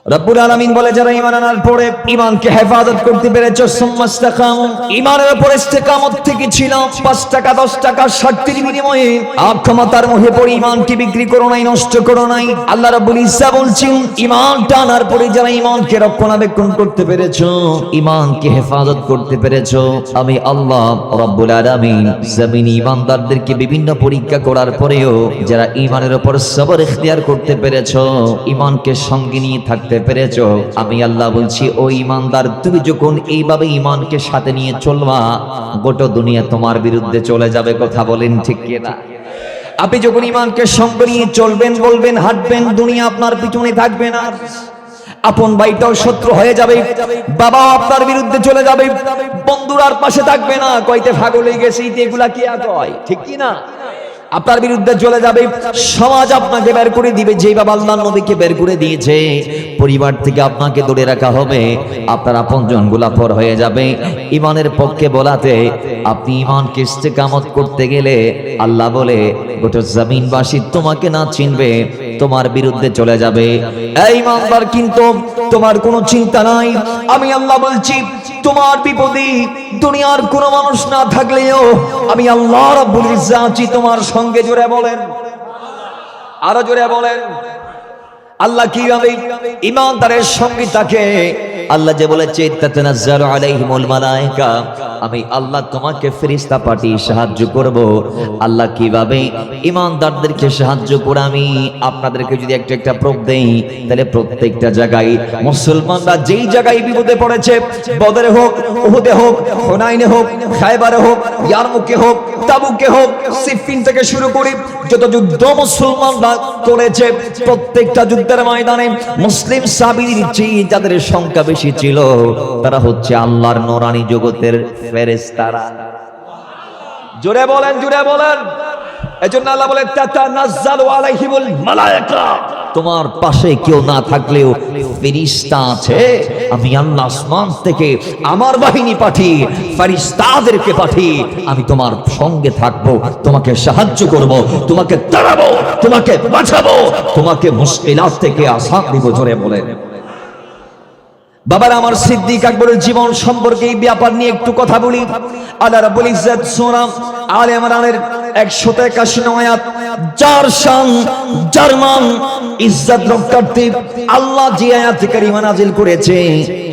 রব্বুল আলামিন বলে যারা ঈমান আনার পরে ঈমানকে হেফাজত করতে পেরেছো সুম্মাস্তাকামু ঈমানের উপর ইস্তেকামত থেকে ছিল 5 টাকা 10 টাকা শর্তের বিনিময়ে ক্ষমতার মোহে পড়ে ঈমানকে বিক্রি করো নাই, নষ্ট করো নাই। আল্লাহ রাব্বুল ইজ্জাত বলছেন ঈমানটা আনার পরে যারা ঈমানকে রক্ষণাবেক্ষণ করতে পেরেছো, ঈমানকে হেফাজত করতে পেরেছো, আমি আল্লাহ রাব্বুল আলামিন জমিনে ঈমানদারদেরকে বিভিন্ন পরীক্ষা করার পরেও যারা ঈমানের উপর সবর ইখতিয়ার করতে পেরেছো, ঈমানকে সঙ্গে নিয়ে থাকতে পেরেছো, আমি আল্লাহ বলছি ও ঈমানদার তুমি যখন এইভাবে ঈমানকে সাথে নিয়ে চলবা গোটা দুনিয়া তোমার বিরুদ্ধে চলে যাবে। কথা বলেন ঠিক কি না? আপনি যখন ঈমানকে সঙ্গে নিয়ে চলবেন, বলবেন, হাঁটবেন, দুনিয়া আপনার পিছনে থাকবে না। আপন ভাইটাও শত্রু হয়ে যাবে, বাবা আপনার বিরুদ্ধে চলে যাবে, বন্ধুরার পাশে থাকবে না, কইতে পাগল হয়ে গেছে এগুলা কি কয়, ঠিক কি না? আপনার বিরুদ্ধে চলে যাবে, সমাজ আপনাকে বের করে দিবে, যেই বাবা আল্লাহর নবীকে বের করে দিয়েছে পরিবার থেকে আপনাকে দূরে রাখা হবে, আপনার আপনজন গুলা পর হয়ে যাবে। ঈমানের পক্ষে বলাতে আপনি ঈমানকে ইস্তেকামত করতে গেলে আল্লাহ বলে গোটা জমিনবাসী তোমাকে না চিনবে, তোমার বিরুদ্ধে চলে যাবে। এই ঈমানদার কিন্তু তোমার কোনো চিন্তা নাই, আমি আল্লাহ বলছি তোমার বিপদে দুনিয়ার কোনো মানুষ না থাকলেও আমি আল্লাহ রাব্বুল ইজ্জাত তোমার সঙ্গে। জোরে বলেন, আরো জোরে বলেন। আল্লাহ কিভাবে ঈমানদারের সঙ্গী থাকে? আল্লাহ যে বলেছে তাতানাজ্জালু আলাইহিমুল মালায়েকা, আমি আল্লাহ তোমাকে ফেরেশতা পাঠিয়ে সাহায্য করব। আল্লাহ কিভাবে ঈমানদারদেরকে সাহায্য করে আমি আপনাদেরকে যদি একটা একটা প্রুফ দেই, তাহলে প্রত্যেকটা জায়গায় মুসলমানরা যেই জায়গায় বিপদে পড়েছে, বদরে হোক, উহুদে হোক, হুনাইনে হোক, খায়বারে হোক, ইয়ারমুকে হোক, তাবুকে হোক, সিফিন থেকে শুরু করে যত যুদ্ধ মুসলমানরা করেছে, প্রত্যেকটা যুদ্ধের ময়দানে মুসলিম সাহাবীদের চেয়ে যাদের সংখ্যা বেশি ছিল তারা হচ্ছে আল্লাহর নূরানী জগতের ফেরেশতারা। জোরে বলেন, জোরে বলেন। এজন্য আল্লাহ বলে তাতানাজ্জালু আলাইহিমুল মালায়েকা, তোমার পাশে কেউ না থাকলেও ফেরেশতা আছে। আমি আল্লাহ আসমান থেকে আমার বাহিনী পাঠিয়ে ফেরেশতাদেরকে পাঠিয়ে আমি তোমার সঙ্গে থাকবো, তোমাকে সাহায্য করব, তোমাকে তাড়াবো, তোমাকে বাঁচাবো, তোমাকে মুশকিলাত থেকে আসান দিব। জোরে বলেন। বাবার আমার সিদ্দিক আকবরের জীবন সম্পর্কে এই ব্যাপার নিয়ে একটু কথা বলি। আল্লাহ রাব্বুল ইজ্জাত সূরা আলে ইমরানের 181 আয়াত, যার শান যার মান ইজ্জত রক্ষার্থে আল্লাহ যে আয়াতে কারিমা নাযিল করেছে,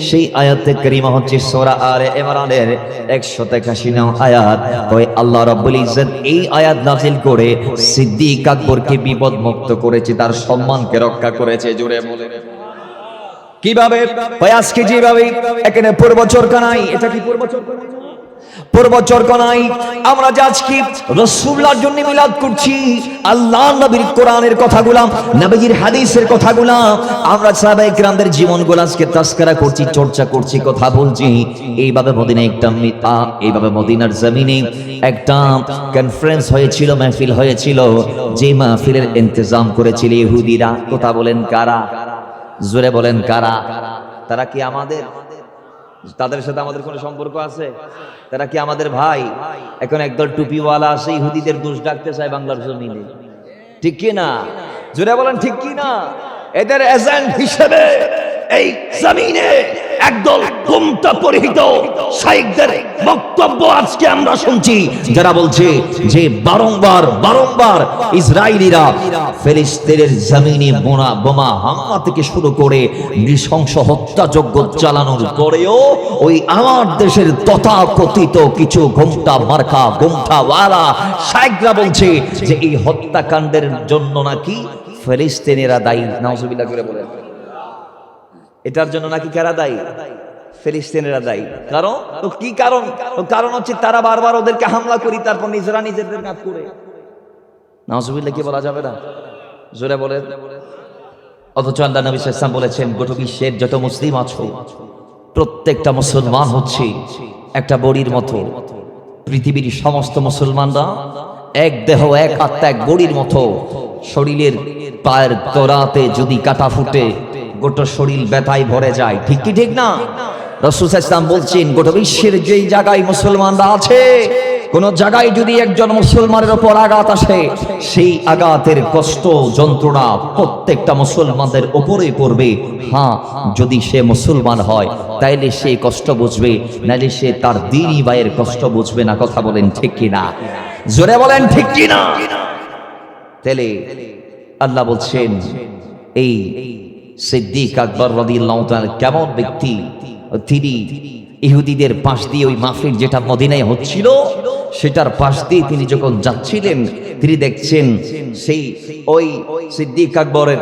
সেই আয়াতে কারিমা হচ্ছে সূরা আলে ইমরানের 181 আয়াত। ওই আল্লাহ রাব্বুল ইজ্জাত এই আয়াত নাযিল করে সিদ্দিক আকবরকে বিপদ মুক্ত করেছে, তার সম্মানকে রক্ষা করেছে। জোরে বলেন কিভাবে? ভাই আজকে যেভাবে এখানে পূর্বচরকানাই, এটা কি পূর্বচরকানাই? পূর্বচরকানাই আমরা যে আজকে রাসূলুল্লাহর জন্য মিলাদ করছি, আল্লাহর নবীর কোরআনের কথাগুলা, নবীর হাদিসের কথাগুলা, আমরা সাহাবায়ে কিরামদের জীবনগুলো আজকে তাজকিরা করছি, চর্চা করছি, কথা বলছি। এইভাবে মদিনায় এইভাবে মদিনার জমিনে একটা কনফারেন্স হয়েছিল, মাহফিল হয়েছিল, যে মাহফিলের ইন্তজাম করেছিল ইহুদিরা। কথা বলেন কারা? জোরে বলেন কারা? তারা কি আমাদের, তাদের সাথে আমাদের কোনো সম্পর্ক আছে? তারা কি আমাদের ভাই? এখন একদল টুপিওয়ালা আছে ইহুদিদের দোষ ডাকতে চায় বাংলার জমিনে, ঠিক কি না? জোরে বলেন ঠিক কি না? এদের এজেন্ট হিসেবে এই জমিনে একদল গোমটা পরিহিত শাইখদের বক্তব্য আজকে আমরা শুনছি, যারা বলছে যে বারংবার ইসরায়েলিরা ফিলিস্তিনের জমিনে বোমা হামলা থেকে শুরু করে নৃশংস হত্যাযজ্ঞ চালানোর পরেও ওই আমার দেশের তথাকথিত কিছু ঘোমটা মার্কা ঘোমটাওয়ালা শাইখরা বলছে যে এই হত্যাকাণ্ডের জন্য নাকি ফিলিস্তিনিরা দায়ী। নাউজুবিল্লাহ করে বলেন, এটার জন্য নাকি কারা দায়ী? ফিলিস্তিনিরা দায়ী। কারণ কি কারণ? কারণ হচ্ছে তারা বারবার ওদেরকে হামলা করি, তারপর নিজেরা নিজেদের কাজ করে। নাউজুবিল্লাহ কি বলা যাবে না? জোরে বলেন। অথচ আল্লাহ নবী সাল্লাল্লাহু আলাইহি ওয়াসাল্লাম বলেছেন গোটা বিশ্বের যত মুসলিম আছো প্রত্যেকটা মুসলমান হচ্ছে একটা বড়ির মতো। পৃথিবীর সমস্ত মুসলমানরা এক দেহ, এক আত্মা, এক বড়ির মতো। শরীরের পায়ের তলাতে যদি কাটা ফুটে গোটা শরীর ব্যথায় ভরে যায়, ঠিক কি ঠিক না? রাসূল সাল্লাল্লাহু আলাইহি ওয়াসাল্লাম বলছেন গোটা বিশ্বের যেই জায়গায় মুসলমানরা আছে কোন জায়গায় যদি একজন মুসলমানের উপর আঘাত আসে, সেই আঘাতের কষ্ট যন্ত্রণা প্রত্যেকটা মুসলমানদের উপরেই পড়বে। হ্যাঁ, যদি সে মুসলমান হয় তাইলে সে কষ্ট বুঝবে, নাইলে সে তার দ্বীনি ভাইয়ের কষ্ট বুঝবে না। কথা বলেন ঠিক কিনা? জোরে বলেন ঠিক কিনা? তাহলে আল্লাহ বলছেন এই সিদ্দিক আকবর রাদিয়াল্লাহু তাআলা কেমন ব্যক্তি, তিনি ইহুদিদের পাশ দিয়ে ওই মাহফিল যেটা মদিনায় হচ্ছিল সেটার পাশ দিয়ে তিনি যখন যাচ্ছিলেন, তিনি দেখছেন সেই ওই সিদ্দিক আকবরের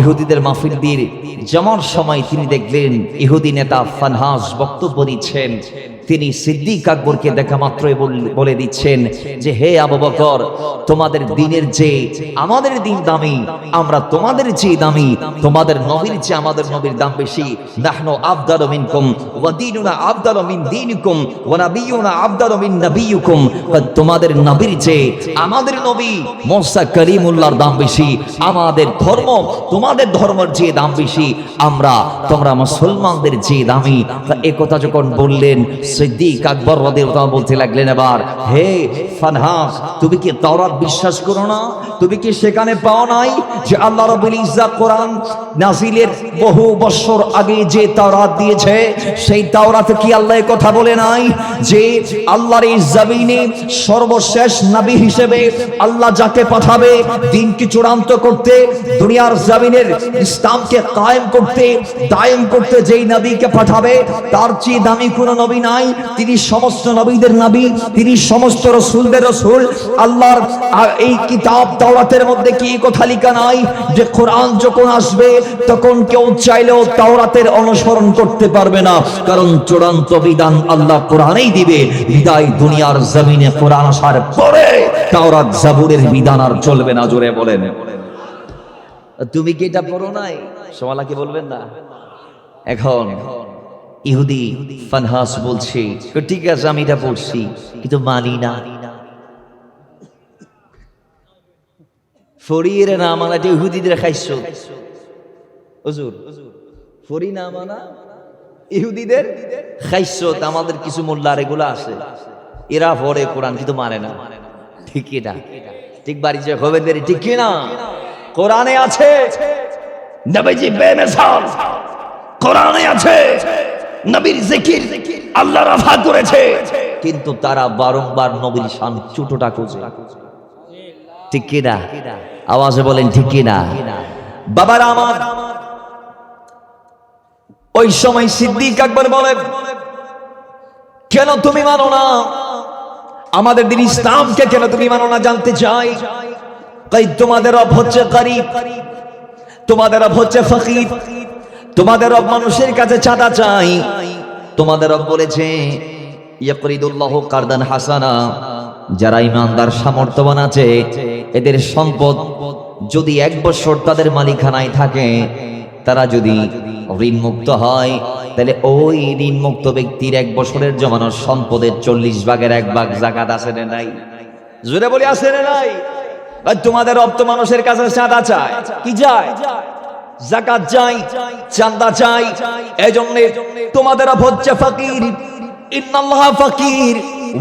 ইহুদিদের মাহফিল দিয়ে যাওয়ার সময় তিনি দেখলেন ইহুদি নেতা ফানহাস বক্তব্য দিচ্ছেন। তিনি সিদ্দিক আকবরকে দেখা মাত্রই বলে দিচ্ছেন যে, হে আবু বকর, তোমাদের দিনের যে আমাদের দিন দামি, আমরা তোমাদের যে দামি, তোমাদের নবীর যে আমাদের নবীর দাম বেশি। নাহনু আফদালু মিনকুম ওয়া দীনুনা আফদালু মিন দীনিকুম ওয়া নাবিয়ুনা আফদালু মিন নাবিয়িকুম। তোমাদের নবীর যে আমাদের নবী মুসা কলিমুল্লাহর দাম বেশি, আমাদের ধর্ম তোমাদের ধর্মের যে দাম বেশি, আমরা তোমরা মুসলমানদের যে দামি। এই কথা যখন বললেন, সিদ্দিক আকবর রাদিয়াল্লাহু তাআলা বলতে লাগলেন, এবার হে ফানহাস, তুমি কি তাওরাত বিশ্বাস করো না? তুমি কি সেখানে পাও নাই যে আল্লাহ রাব্বুল ইজ্জত কোরআন নাজিলের বহু বছর আগে যে তাওরাত দিয়েছে, সেই তাওরাতে কি আল্লাহ কথা বলে নাই যে আল্লাহর এই জমিনে সর্বশেষ নবী হিসেবে আল্লাহ যাকে পাঠাবে দ্বীনকে চূড়ান্ত করতে, দুনিয়ার জমিনের ইসলামকে কায়েম করতে দায়েম করতে, যেই নবীকে পাঠাবে তার চেয়ে দামি কোনো নবী নাই। তিনি সমস্ত নবীদের নবী, তিনি সমস্ত রাসূলদের রাসূল। আল্লাহর এই কিতাব তাওরাতের মধ্যে কি কথা লেখা নাই যে কোরআন যখন আসবে তখন কেউ চাইলেও তাওরাতের অনুসরণ করতে পারবে না, কারণ চূড়ান্ত বিধান আল্লাহ কোরআনেই দিবে। বিদায় দুনিয়ার জমিনে কোরআন আসার পরে তাওরাত জাবুরের বিধান আর চলবে না। জোরে বলেন। তুমি কি এটা পড়ো নাই? সমালাকে বলবেন না। এখন ইহুদি ফানহাস বলছে, ঠিক আছে আমি এটা পড়ছি, কিন্তু মানি না। ফরির না মানা যে ইহুদিদের খাইছো, হুজুর ফরি না মানা ইহুদিদের খাইছো। আমাদের কিছু মোল্লার এগুলো আছে, এরা পড়ে কোরআন কিন্তু মানে না। ঠিক না? ঠিক বাড়ি যে খবরদারি, ঠিক কি না? কোরআনে আছে নবীজি বেমিসাল, কোরআনে আছে নবীর জিকির আল্লাহ রাফা করেছে, কিন্তু তারা বারংবার নবীর শান ছোটটা খুঁজে। ঠিক কি না? আওয়াজে বলেন ঠিক কি না? বাবারা আমার, ওই সময় সিদ্দিক আকবর বলে, কেন তুমি মানো না আমাদের দিন ইসলামকে? কেন তুমি মানো না জানতে চাই। তাই তোমাদের রব হচ্ছে গরীব, তোমাদের রব হচ্ছে ফকির, তোমাদের রব মানুষের কাছে চাঁদা চাই। তোমাদের রব বলেছে ইয়াকরিদুল্লাহু কারদান হাসানা, যারা ইমানদার সামর্থ্যবান আছে এদের সম্পদ যদি 1 বছর তাদের মালিকানায় থাকে, তারা যদি ঋণ মুক্ত হয়, তাহলে ওই ঋণ মুক্ত ব্যক্তির 1 বছরের জমানো সম্পদের 40 ভাগের 1 ভাগ যাকাত আছে না নাই? জোরে বলি আছে না নাই? তোমাদের রব তো মানুষের কাছে চাঁদা চায়, কি চায়? যাকাত চাই, চাঁদা চাই। এজন্য তোমাদের রব হচ্ছে ফকির। ইন্নাল্লাহা ফকির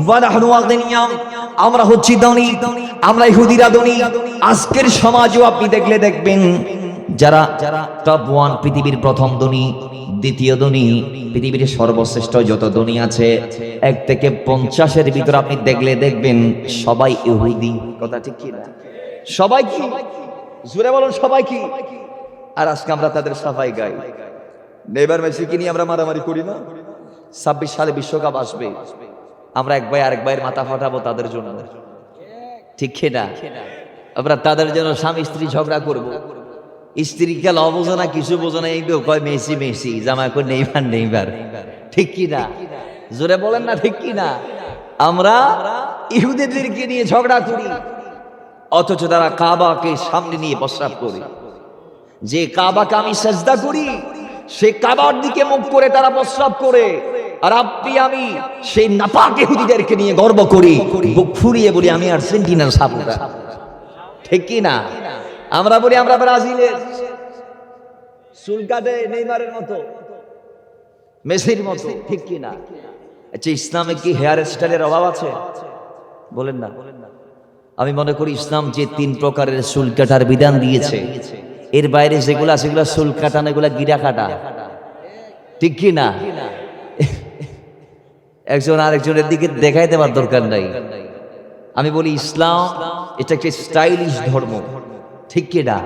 ওয়া নাহনু আগনিয়া, আমরা হচ্ছি ধনী, আমরা ইহুদিরা ধনী। আজকের সমাজও আপনি দেখলে দেখবেন যারা টপ 1 পৃথিবীর প্রথম ধনী, দ্বিতীয় ধনী, পৃথিবীর সর্বশ্রেষ্ঠ যত ধনী আছে 1 থেকে 50-এর ভিতর আপনি দেখলে দেখবেন সবাই ইহুদি। কথা ঠিক কি না? সবাই কি? জোরে বলুন, সবাই কি? আর আজকে আমরা তাদের সাফাই গাই। নেইমার মেসিকে নিয়ে আমরা মারামারি করি না? 26 সালে বিশ্বকাপ আসবে, আমরা এক ভাই আরেক ভাইয়ের মাথা ফাটাবো তাদের জন্য। ঠিক না? আমরা তাদের জন্য স্বামী স্ত্রী ঝগড়া করব। স্ত্রী খেল অবোঝো না, কিছু বোঝো না, এই কয় মেসি মেসি, জামাই কয় নেইমার নেইমার। ঠিক কি না? জোরে বলেন না ঠিক কি না? আমরা ইহুদিদেরকে নিয়ে ঝগড়া করি, অথচ তারা কাবাকে সামনে নিয়ে প্রস্রাব করে। যে কাবাকে আমি সেজদা করি, সে কাবার দিকে মুখ করে তারা প্রস্রাব করে। আর আপনি আমি সেই নাপাক ইহুদিদেরকে নিয়ে গর্ব করি, বুক ফুরিয়ে বলি আমি আর্জেন্টিনার সাপোর্টার। ঠিক কি না? আমরা বলি আমরা ব্রাজিলের, চুল কাটে নেইমারের মতো, মেসির মতো। ঠিক কি না? আচ্ছা, ইসলামে কি হেয়ার স্টাইলের অভাব আছে? বলেন না। আমি মনে করি ইসলাম যে 3 প্রকারের চুল কাটার বিধান দিয়েছে, এর বাইরে যেগুলো আছে সেগুলো চুল কাটানো, এগুলা গিরা কাটা, ঠিক কি না? একজন আরেকজনের দিকে দেখাই দেওয়ার দরকার নাই। আমি বলি ইসলাম এটা একটা স্টাইলিশ ধর্ম, ঠিক কি না?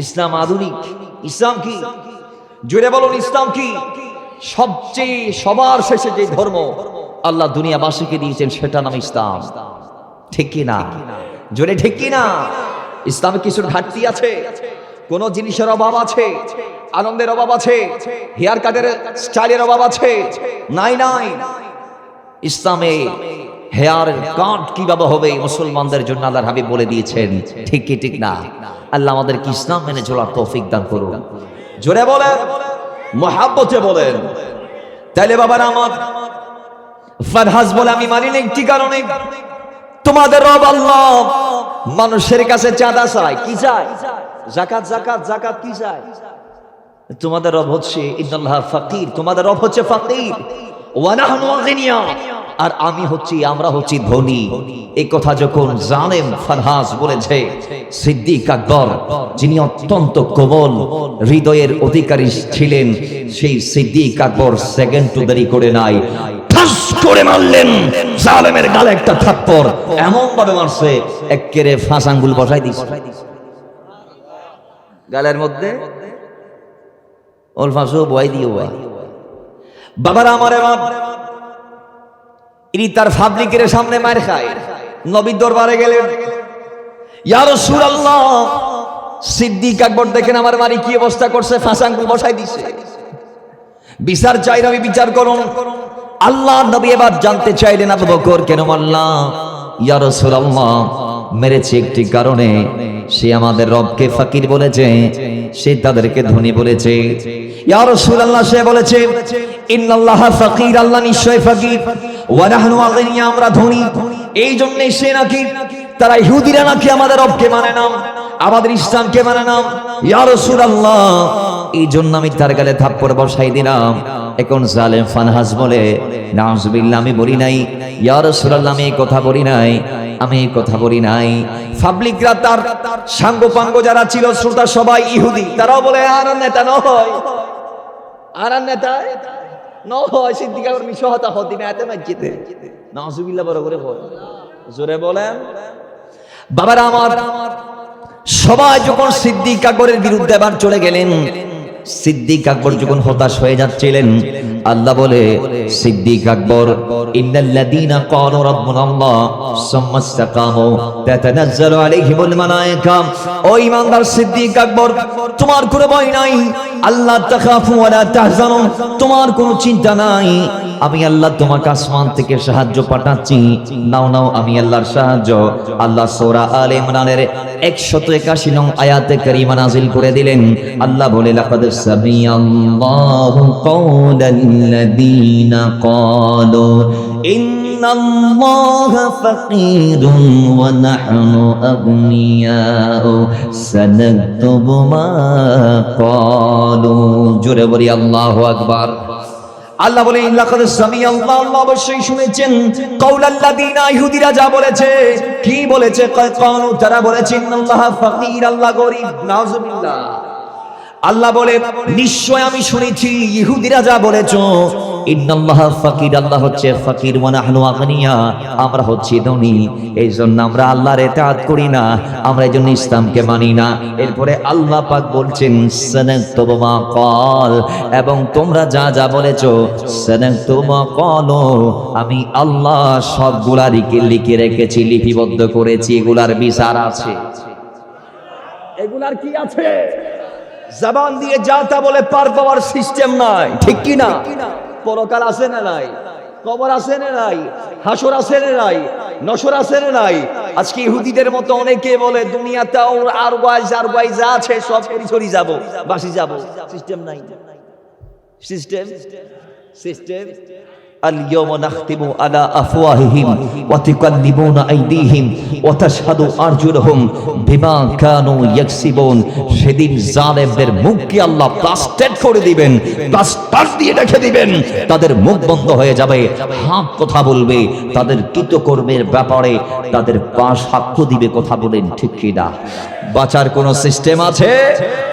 ইসলাম আধুনিক। ইসলাম কি? জোরে বলুন, ইসলাম কি? সবচেয়ে সবার শেষে যে ধর্ম আল্লাহ দুনিয়াবাসীকে দিয়েছেন সেটা নাম ইসলাম, ঠিক কি না? জোরে ঠিক কি না? ইসলামে কিছুর ঘাটতি আছে, কোন জিনিসের অভাব আছে, আনন্দের অভাব আছে, হেয়ার কাটের স্টাইলের অভাব আছে? নাই নাই। ইসলামে হেয়ার কাট কিভাবে হবে মুসলমানদের জন্য আল্লাহর হাবিব বলে দিয়েছেন, ঠিক কি ঠিক না? আল্লাহ আমাদের কি ইসলাম মেনে চলার তৌফিক দান করুন। জোরে বলেন, মুহাব্বতে বলেন। তাইলে বাবারা আমার, ফারহাজ বলে আমি মানি না একটি কারণে, তোমাদের রব আল্লাহ মানুষের কাছে চাঁদা চায়। কি চায়? যাকাত। যাকাত যাকাত কি চায়? তোমাদের রব হচ্ছে ইন্নাল্লাহ ফাকির, তোমাদের রব হচ্ছে ফাকির, ওয়া নাহনু আগনিয়া, আর আমি হচ্ছি, আমরা হচ্ছি ধনী। এই কথা যখন জানেন ফারহাজ বলেছে, সিদ্দিক আকবর যিনি অত্যন্ত কোমল হৃদয়ের অধিকারী ছিলেন, সেই সিদ্দিক আকবর সেকেন্ড টু দেরি করে নাই, ঠাস করে মারলেন জালেমের গালে একটা থাপ্পড়, এমন ভাবে মারছে এক্কেরে ফাঁস আঙ্গুল বসাই দিছে গালের মধ্যে, ওল ফাঁসও বয় দিও। বাবার আমার এবার ইনি তার পাবলিকের সামনে মার খায়, নবীর দরবারে গেলেন, ইয়া রাসূলুল্লাহ, সিদ্দিক আকবর দেখেন আমার বাড়ি কি অবস্থা করছে, ফাঁস আঙ্গুল বসাই দিছে, বিচার চাই, আমি বিচার করুন। আল্লাহ নবী এবার জানতে চাইলেন, আবু বকর কেন মারলা? ইয়া রাসূলুল্লাহ, মেরেছে একটি কারণে, সে আমাদের রবকে ফাকির বলেছে, সে তাদেরকে ধনী বলেছে। ইয়া রাসূলুল্লাহ, সে বলেছে ইন্নাল্লাহা ফাকির, আল্লাহ নিশ্চয় ফাকির, ওয়া নাহনু আগনিয়া, আমরা ধনী। এই জন্যই সে নাকি, তারা ইহুদিরা নাকি আমাদের রবকে মানে না, আমাদের ইসলামকে মানে না। ইয়া রাসূলুল্লাহ, এই জন্য আমি তার গালে থাপ্পড় বসাই দিলাম। এখন জালেম ফারহাজ বলে, নাউজুবিল্লাহ, আমি বলি নাই ইয়া রাসূলুল্লাহ, আমি এই কথা বলি নাই, আমি এই কথা বলি নাই। পাবলিকরা, তার সাঙ্গপাঙ্গ যারা ছিল, শ্রোতা সবাই ইহুদি, তারাও বলে আর নেতা নয়, আর নেতা নয়, সিদ্দিক আকবর মিশহতা হদি না এতে মাইজিতে, নাউজুবিল্লাহ, বড় করে বল, জোরে বলেন। বাবারা আমার, সবাই যখন সিদ্দিক আকবরের বিরুদ্ধে আবার চলে গেলেন, সিদ্দিক আকবর যখন হতাশ হয়ে যাচ্ছিলেন, আল্লাহ বলে, সিদ্দিক আকবর, ইন্নাল্লাযীনা ক্বালু রাব্বুনাল্লাহ সুম্মা ইসতাকামু তাতানাজ্জালু আলাইহিমুল মালায়েকা, ও ঈমানদার সিদ্দিক আকবর, তোমার কোনো ভয় নাই, আল্লাহ তাখাফু ওয়া লা তাহজানু, তোমার কোনো চিন্তা নাই, আমি আল্লাহ তোমাকে আসমান থেকে সাহায্য পাঠাচ্ছি, নাও নাও আমি আল্লাহর সাহায্য। আল্লাহ সূরা আলে ইমরানের 181 নং আয়াতে কারিমা নাযিল করে দিলেন। আল্লাহ বলে, লাকাদ সামিআল্লাহু কাওলাল্লাযীনা ক্বালু ইন্নাল্লাহা ফাকীরুন ওয়া নাহনু আগনিয়াউ সানাকতুবু মা ক্বালু। জোরে বলি আল্লাহু আকবার। আল্লাহ বলে, লাকাদ সামিআল্লাহু, আল্লাহ অবশ্যই শুনেছেন, কাওলাল্লাযীনা, ইহুদিরা যা বলেছে। কি বলেছে? ক্বালু, তারা বলেছে ইন্নাল্লাহা ফাকীর, আল্লাহ গরীব। নাউজুবিল্লাহ। আল্লাহ বলে, নিশ্চয় আমি শুনেছি ইহুদিরা যা বলেছো, ইন্নাল্লাহা ফাকীর, আল্লাহ হচ্ছে ফাকীর, ওয়া নাহনু আগনিয়া, আমরা হচ্ছি ধনী, এই জন্য আমরা আল্লাহর ইতাআত করি না, আমরা এই জন্য ইসলামকে মানি না। এরপরে আল্লাহ পাক বলছেন, সানাকতুবু মা ক্বাল, এবং তোমরা যা যা বলেছো, সানাকতুবু মা ক্বালু, আমি আল্লাহ সবগুলা লিখে রেখেছি, লিপিবদ্ধ করেছি, এগুলার বিচার আছে। এগুলার কি আছে? জবান দিয়ে যা তা বলে পার পাওয়ার সিস্টেম নাই, ঠিক কি না? পরকাল আছে না নাই? কবর আছে না নাই? হাসর আছে না নাই? নসর আছে না নাই? আজকে ইহুদিদের মতো অনেকে বলে দুনিয়াতে আর গায় যা আছে সব ছড়ি যাব, বাসি যাব। সিস্টেম নাই, সিস্টেম اليوم نختم على أفواههم وتكلمنا أيديهم وتشهد أرجلهم بما كانوا يكسبون সেদিন জালেমদের মুখকে আল্লাহ প্লাস্টার করে দিবেন, প্লাস্টার দিয়ে রেখে দিবেন, তাদের মুখ বন্ধ হয়ে যাবে, হাত কথা বলবে, তাদের কৃতকর্মের ব্যাপারে তাদের পা সাক্ষ্য দিবে। কথা বলেন ঠিক কি না? বাঁচার কোন সিস্টেম আছে?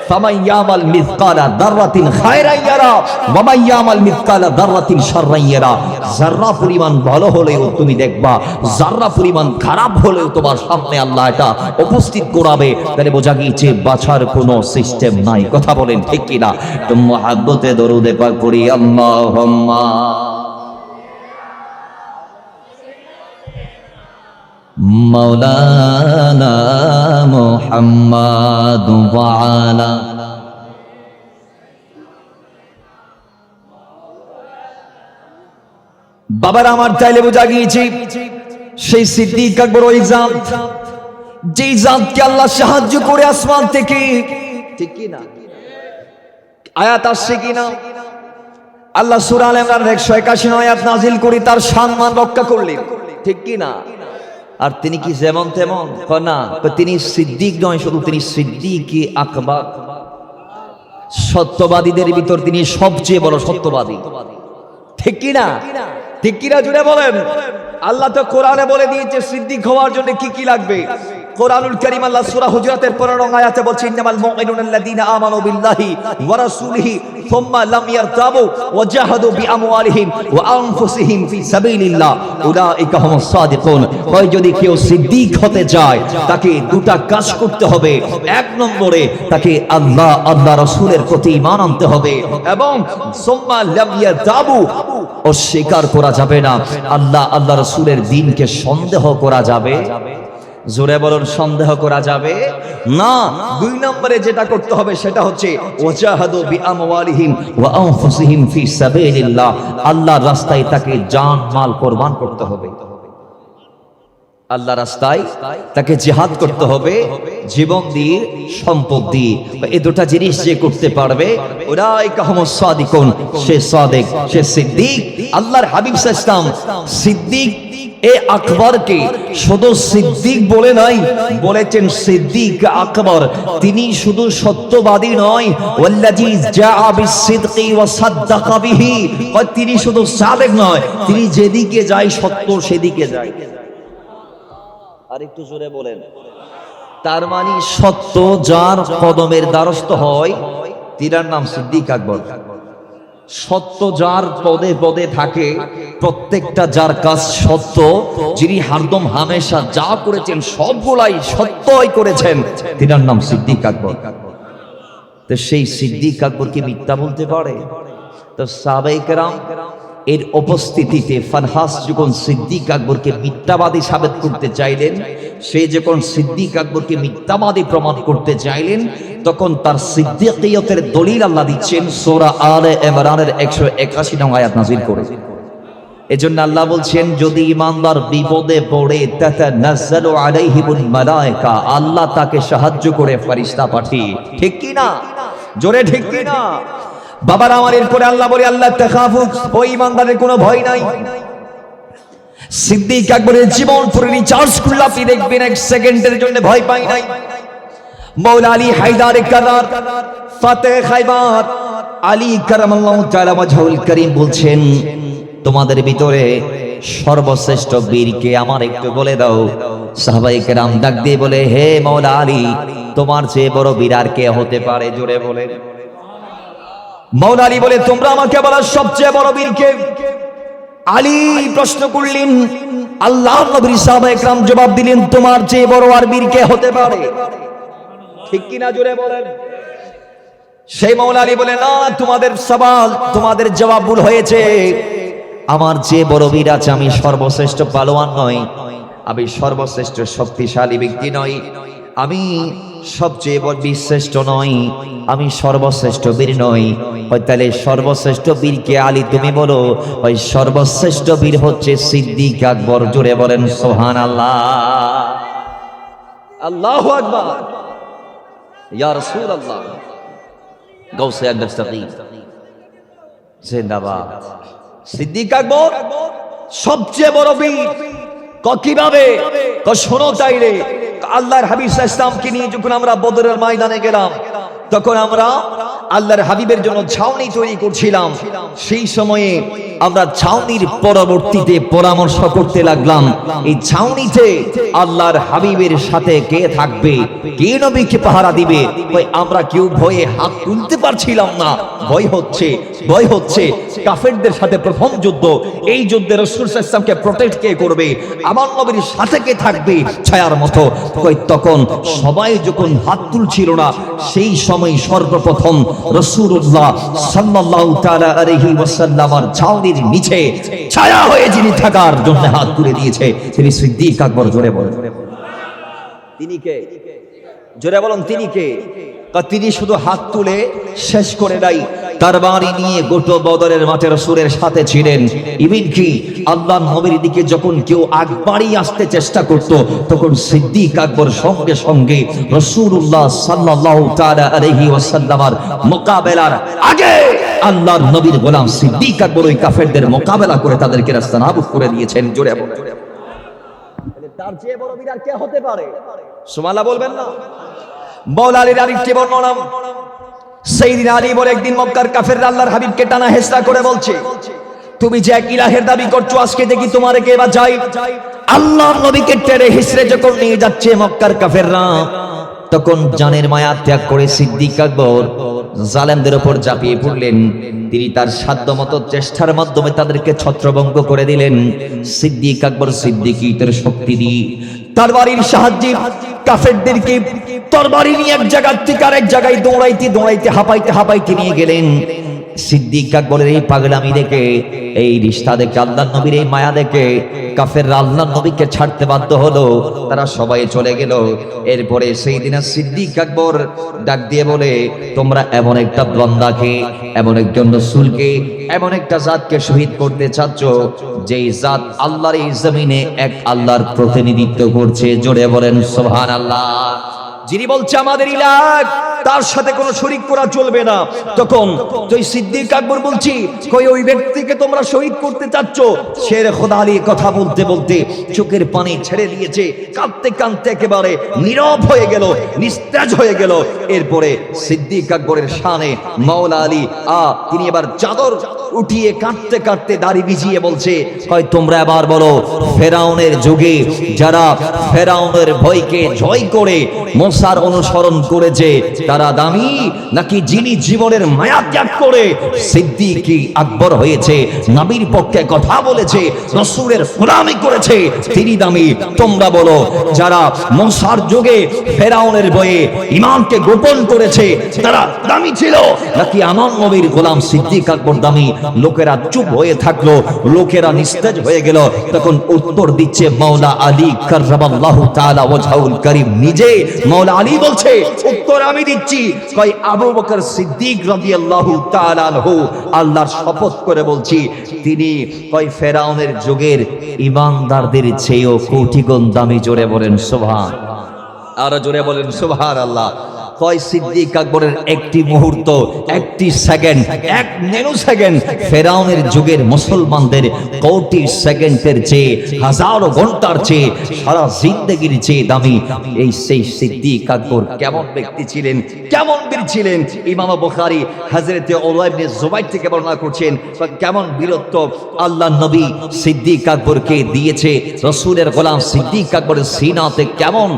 ফামান ইয়ামাল মিসকালা দাররাতিন খায়রান ইয়ারা ওয়া মান ইয়ামাল মিসকালা দাররাতিন শাররান ইয়ারা। যারা পরিমাণ ভালো হলেও তুমি দেখবা, যারা পরিমাণ খারাপ হলেও তোমার সামনে আল্লাহ এটা উপস্থিত করাবে। তাহলে বোঝা গিয়েছে বাঁচার কোনো সিস্টেম নাই। কথা বলেন ঠিক কি না? তো মুহাব্বতে দরুদে পাক পড়ি আল্লাহুম্মা মাওলানা মুহাম্মাদ ওয়া আলা বাবার আমার চাইলে বোঝা গিয়েছে সেই সিদ্দিক আকবর ওই জাত, যেই জাতকে আল্লাহ সাহায্য করে আসমান থেকে। ঠিক কি না? আয়াত আসছে কিনা? আল্লাহ সূরা আল ইমরানের 181 আয়াত নাজিল করে তার সম্মান রক্ষা করলেন। ঠিক কি না? আর তিনি কি যেমন তেমন না, তিনি সিদ্দিক নয়, শুধু তিনি সিদ্দিকে আকবার, সত্যবাদীদের ভিতর তিনি সবচেয়ে বড় সত্যবাদী। ঠিক কি না? ঠিক কি না জুড়ে বলেন? আল্লাহ তো কোরআনে বলে দিয়েছে সিদ্দিক হওয়ার জন্য কি কি লাগবে। কোরআনুল কারীম আল্লাহ সূরা হুজুরাতের 15 নং আয়াতে বলছে ইন্নামাল মুমিনুনা আল্লাযীনা আমানু বিল্লাহি ওয়া রাসূলিহি সুম্মা লাম ইয়ারতাবু ওয়া জাহাদু বিআমওয়ালিহিম ওয়া আনফুসিহিম ফি সাবিলিল্লাহ উলাইকা হুমুস সাদিকুন। হয় যদি কেউ সিদ্দিক হতে চায় তাকে দুটা কাজ করতে হবে। এক নম্বরে তাকে আল্লাহ আল্লাহ রাসূলের প্রতি ঈমান আনতে হবে, এবং সুম্মা লাম ইয়ারতাবু অস্বীকার করা যাবে না, আল্লাহ আল্লাহ রাসূলের দ্বীনকে সন্দেহ করা যাবে। জোরে বলুন, সন্দেহ করা যাবে না। দুই নম্বরে যেটা করতে হবে সেটা হচ্ছে ওয়াজাহাদু বিআমওয়ালিহিম ওয়া আনফুসিহিম ফি সাবিলিল্লাহ, আল্লাহর রাস্তায় তাকে জান মাল কুরবান করতে হবে। আল্লাহর রাস্তায় তাকে জিহাদ করতে হবে, জীবন দিয়ে, সম্পদ দিয়ে। এই দুটো জিনিস যে করতে পারবে উলাইকা হুমুস সাদিকুন, সে সাদিক, সে সিদ্দিক। আল্লাহর হাবিব সাল্লাল্লাহু আলাইহি ওয়াসাল্লাম সিদ্দিক এ আকবরকে শুধু সিদ্দিক বলে নাই, বলেছেন সিদ্দিক আকবর। তিনি শুধু সত্যবাদী নয়, ওয়াল্লাযী জাআ বিস-সিদকি ওয়া সাদ্দাকা বিহি, তিনি শুধু সাদিক নয়, তিনি যেদিকে যায় সত্য সেদিকে যায়। আর একটু জোরে বলেন। তার মানে সত্য যার কদমের দ্বারস্থ হয় তিনার নাম সিদ্দিক আকবর। সত্য যার পদে পদে থাকে, প্রত্যেকটা যার কাজ সত্য, যিনি হরদম হামেশা যা করেছেন সবগুলাই সত্যই করেছেন, তিনার নাম সিদ্দিক আকবর। তো সেই সিদ্দিক আকবর কি মিথ্যা বলতে পারে? তো সাহাবায়ে কেরাম এর উপস্থিতিতে ফানহাস যখন সিদ্দিক আকবরকে মিথ্যাবাদী সাবেত করতে চাইলেন, সে যখন সিদ্দিক আকবরকে মিথ্যাবাদী প্রমাণ করতে চাইলেন, তখন তার সিদ্দিকিয়তের দলিল আল্লাহ দিচ্ছেন সূরা আলে ইমরানের 181 নং আয়াত নাযিল করে। এজন্য আল্লাহ বলছেন যদি ঈমানদার বিপদে পড়ে তাতানাজ্জালু আলাইহিমুল মালায়েকা, আল্লাহ তাকে সাহায্য করে ফেরেশতা পাঠিয়ে। ঠিক কি না? জোরে ঠিক কি না? বাবার আমার এরপরে আল্লাহ বলে আল্লাহ তাখাফু, ওই ঈমানদারের কোনো ভয় নাই। সিদ্দিক আকবরের জীবন পুরো রিচার্জ করলে আপনি দেখবেন 1 সেকেন্ডের জন্য ভয় পাই নাই। মওলা আলী হায়দার কারার ফাতে খায়বার আলী কারামাল্লাহু তাআলা ওয়াজহুল কারীম বলছেন তোমাদের ভিতরে সর্বশ্রেষ্ঠ বীরকে আমার একটু বলে দাও। সাহাবায়ে কেরাম ডাক দিয়ে বলে হে মওলা আলী, তোমার চেয়ে বড় বীর আর কে হতে পারে? জোরে বলেন। মওলা আলী বলে তোমরা আমাকে বলো সবচেয়ে বড় বীর কে? আলী প্রশ্ন করলেন, আল্লাহর নবী সাহাবায়ে কেরাম জবাব দিলেন তোমার চেয়ে বড় আর বীর কে হতে পারে? ঠিক কি না? জোরে বলেন। সেই মওলা আলী বলে না, তোমাদের সওয়াল, তোমাদের জবাব ভুল হয়েছে। আমার চেয়ে বড় বীর আছে, আমি সর্বশ্রেষ্ঠ পালোয়ান নই, আমি সর্বশ্রেষ্ঠ শক্তিশালী ব্যক্তি নই, আমি সবচেয়ে বড় বীরশ্রেষ্ঠ নই, আমি সর্বশ্রেষ্ঠ বীর নই। তাহলে সর্বশ্রেষ্ঠ বীরকে আলী তুমি বলো। ওই সর্বশ্রেষ্ঠ বীর হচ্ছে সিদ্দিক আকবর। জোরে বলেন সুবহানাল্লাহ, আল্লাহু আকবার, ইয়া রাসূলুল্লাহ, গাউসে আল-মুস্তাকিম জিন্দাবাদ। সিদ্দিক আকবর সবচেয়ে বড় বীর। কিভাবে? শোনো তাইলে, আল্লাহর হাবিব সাল্লাল্লাহু আলাইহি ওয়াসাল্লামকে নিয়ে যখন আমরা বদরের ময়দানে গেলাম, তখন আমরা আল্লাহর হাবিবের জন্য ছাউনি তৈরি করছিলাম। সেই সময়ে আমরা ছাউনির পরবর্তীতে পরামর্শ করতে লাগলাম, এই ছাউনিতে আল্লাহর হাবিবের সাথে কে থাকবে, কে নবীকে পাহারা দিবে। আমরা কেউ ভয়ে হাত তুলতে পারছিলাম না। ভয় হচ্ছে কাফেরদের সাথে প্রথম যুদ্ধ, এই যুদ্ধে রাসূল সাল্লাল্লাহু আলাইহি ওয়াসাল্লামকে প্রোটেক্ট কে করবে, আমার নবীর সাথে কে থাকবে ছায়ার মতো। তখন সবাই যখন হাত তুলছিল না, সেই সময় সর্বপ্রথম রাসূলুল্লাহ সাল্লাল্লাহু তাআলা আলাইহি ওয়াসাল্লামের ছাউনির নিচে ছায়া হয়ে যিনি থাকার জন্য হাত তুলে দিয়েছে, তিনি সিদ্দিক আকবর। জোরে বলেন তিনি কে? জোরে বলেন তিনি কে? তিনি শুধু হাত তুলে শেষ করে নাই, তার বাড়ি নিয়ে গোটা বদরের মাঠে রাসূলের সাথে ছিলেন। ইভেন কি আল্লাহর নবীর দিকে যখন কেউ আগবাড়ি আসতে চেষ্টা করত, তখন সিদ্দিক আকবর সঙ্গে সঙ্গে রাসূলুল্লাহ সাল্লাল্লাহু তাআলা আলাইহি ওয়াসাল্লামের মোকাবেলার আগে আল্লাহর নবীর গোলাম সিদ্দিক আকবর ওই কাফেরদের মোকাবেলা করে তাদেরকে রাস্তা নাবুদ করে দিয়েছেন। জোরে বলেন তার চেয়ে বড় বীর আর কে হতে পারে? সুবহানাল্লাহ বলবেন না? মাওলা আলীর আরেকটি বর্ণনা, সাইয়েদনা আলী বলে একদিন মক্কার কাফেররা আল্লাহর হাবিবকে টানা হেসরা করে বলছে, তুমি যে এক ইলাহের দাবি করছো, আজকে দেখি তোমারে কে বাঁচাই। আল্লাহর নবীকে টেনে হিসড়ে যখন নিয়ে যাচ্ছে মক্কার কাফেররা, তখন জানের মায়া ত্যাগ করে সিদ্দিক আকবর জালেমদের উপর ঝাঁপিয়ে পড়লেন। তিনি তার সাধ্যমতো চেষ্টার মাধ্যমে তাদেরকে ছত্রভঙ্গ করে দিলেন। সিদ্দিক আকবর সিদ্দিকীতের শক্তি দিয়ে তরবারির সাহায্যে কাফেরদেরকে তরবারি নিয়ে এক জায়গা থেকে আরেক জায়গায় দৌড়াইতে হাঁপাইতে নিয়ে গেলেন। সিদ্দিক আকবরের এই পাগলামি দেখে, এই রিশতা দেখে, আল্লাহর নবীর এই মায়া দেখে কাফেররা আল্লাহর নবীকে ছাড়তে বাধ্য হলো। তারা সবাই চলে গেল। এরপরে সেই দিন সিদ্দিক আকবর ডাক দিয়ে বলে, তোমরা এমন একটা বান্দাকে, এমন একজন রাসূলকে, এমন একটা জাতকে শহীদ করতে চাচ্ছ, যেই জাত আল্লাহর এই জমিনে এক আল্লাহর প্রতিনিধিত্ব করছে। জোরে বলেন সুবহানাল্লাহ। যিনি বলছে আমাদের ইলাহ, তার সাথে কোনো শরীক করা চলবে না। তখন তুই সিদ্দিক আকবর বলছি, কই ওই ব্যক্তিকে তোমরা শহীদ করতে চাচ্ছ? শের খোদা আলী কথা বলতে বলতে চোখের পানি ছেড়ে দিয়েছে, কাঁদতে একেবারে নীরব হয়ে গেল, নিস্তেজ হয়ে গেল। এরপরে সিদ্দিক আকবরের শানে মাওলা আলী তিনি এবার চাদর উঠিয়ে কাঁদতে দাড়ি ভিজিয়ে বলছে, কয় তোমরা এবার বলো, ফেরাউনের যুগে যারা ফেরাউনের ভয়কে জয় করে মুসার অনুসরণ করেছে, তারা দামি, নাকি যিনি জীবনের মায়া ত্যাগ করে সিদ্দিক আকবর হয়েছে, নবীর পক্ষে কথা বলেছে, রাসূলের গোলামি করেছে, তিনি দামি? তোমরা বলো, যারা মুসার যুগে ফেরাউনের ভয়ে ঈমানকে গোপন করেছে, তারা দামি ছিল, নাকি আমার নবীর গোলাম সিদ্দিক আকবর দামি? লোকেরা চুপ হয়ে থাকলো, লোকেরা নিস্তেজ হয়ে গেল। তখন উত্তর দিচ্ছে মাওলা আলী কাররামাল্লাহু তাআলা ওয়াজহুল কারীম নিজে। মাওলা আলী বলছে, উত্তর আমি দিচ্ছি, কয় আবু বকর সিদ্দিক রাদিয়াল্লাহু তাআলা আনহু, আল্লাহর শপথ করে বলছি, তিনি কয় ফেরাউনের যুগের ঈমানদারদের চেয়েও কোটি গুণ দামি। জোরে বলেন সুবহান, আর জোরে বলেন সুবহানাল্লাহ। কয় সিদ্দিক আকবরের একটি মুহূর্ত, একটি সেকেন্ড, এক ন্যানো সেকেন্ড ফেরাউনের যুগের মুসলমানদের কোটি সেকেন্ডের চেয়ে, হাজারো ঘন্টার চেয়ে, সারা জিন্দেগির চেয়ে দামি। এই সেই সিদ্দিক আকবর কেমন ব্যক্তি ছিলেন, কেমন বীর ছিলেন? ইমাম বুখারী হযরতে উরওয়া ইবনে যুবাইর থেকে বর্ণনা করছেন, কেমন বীরত্ব আল্লাহর নবী সিদ্দিক আকবরকে দিয়েছে। রাসূলের গোলাম সিদ্দিক আকবরের সিনাতে কেমন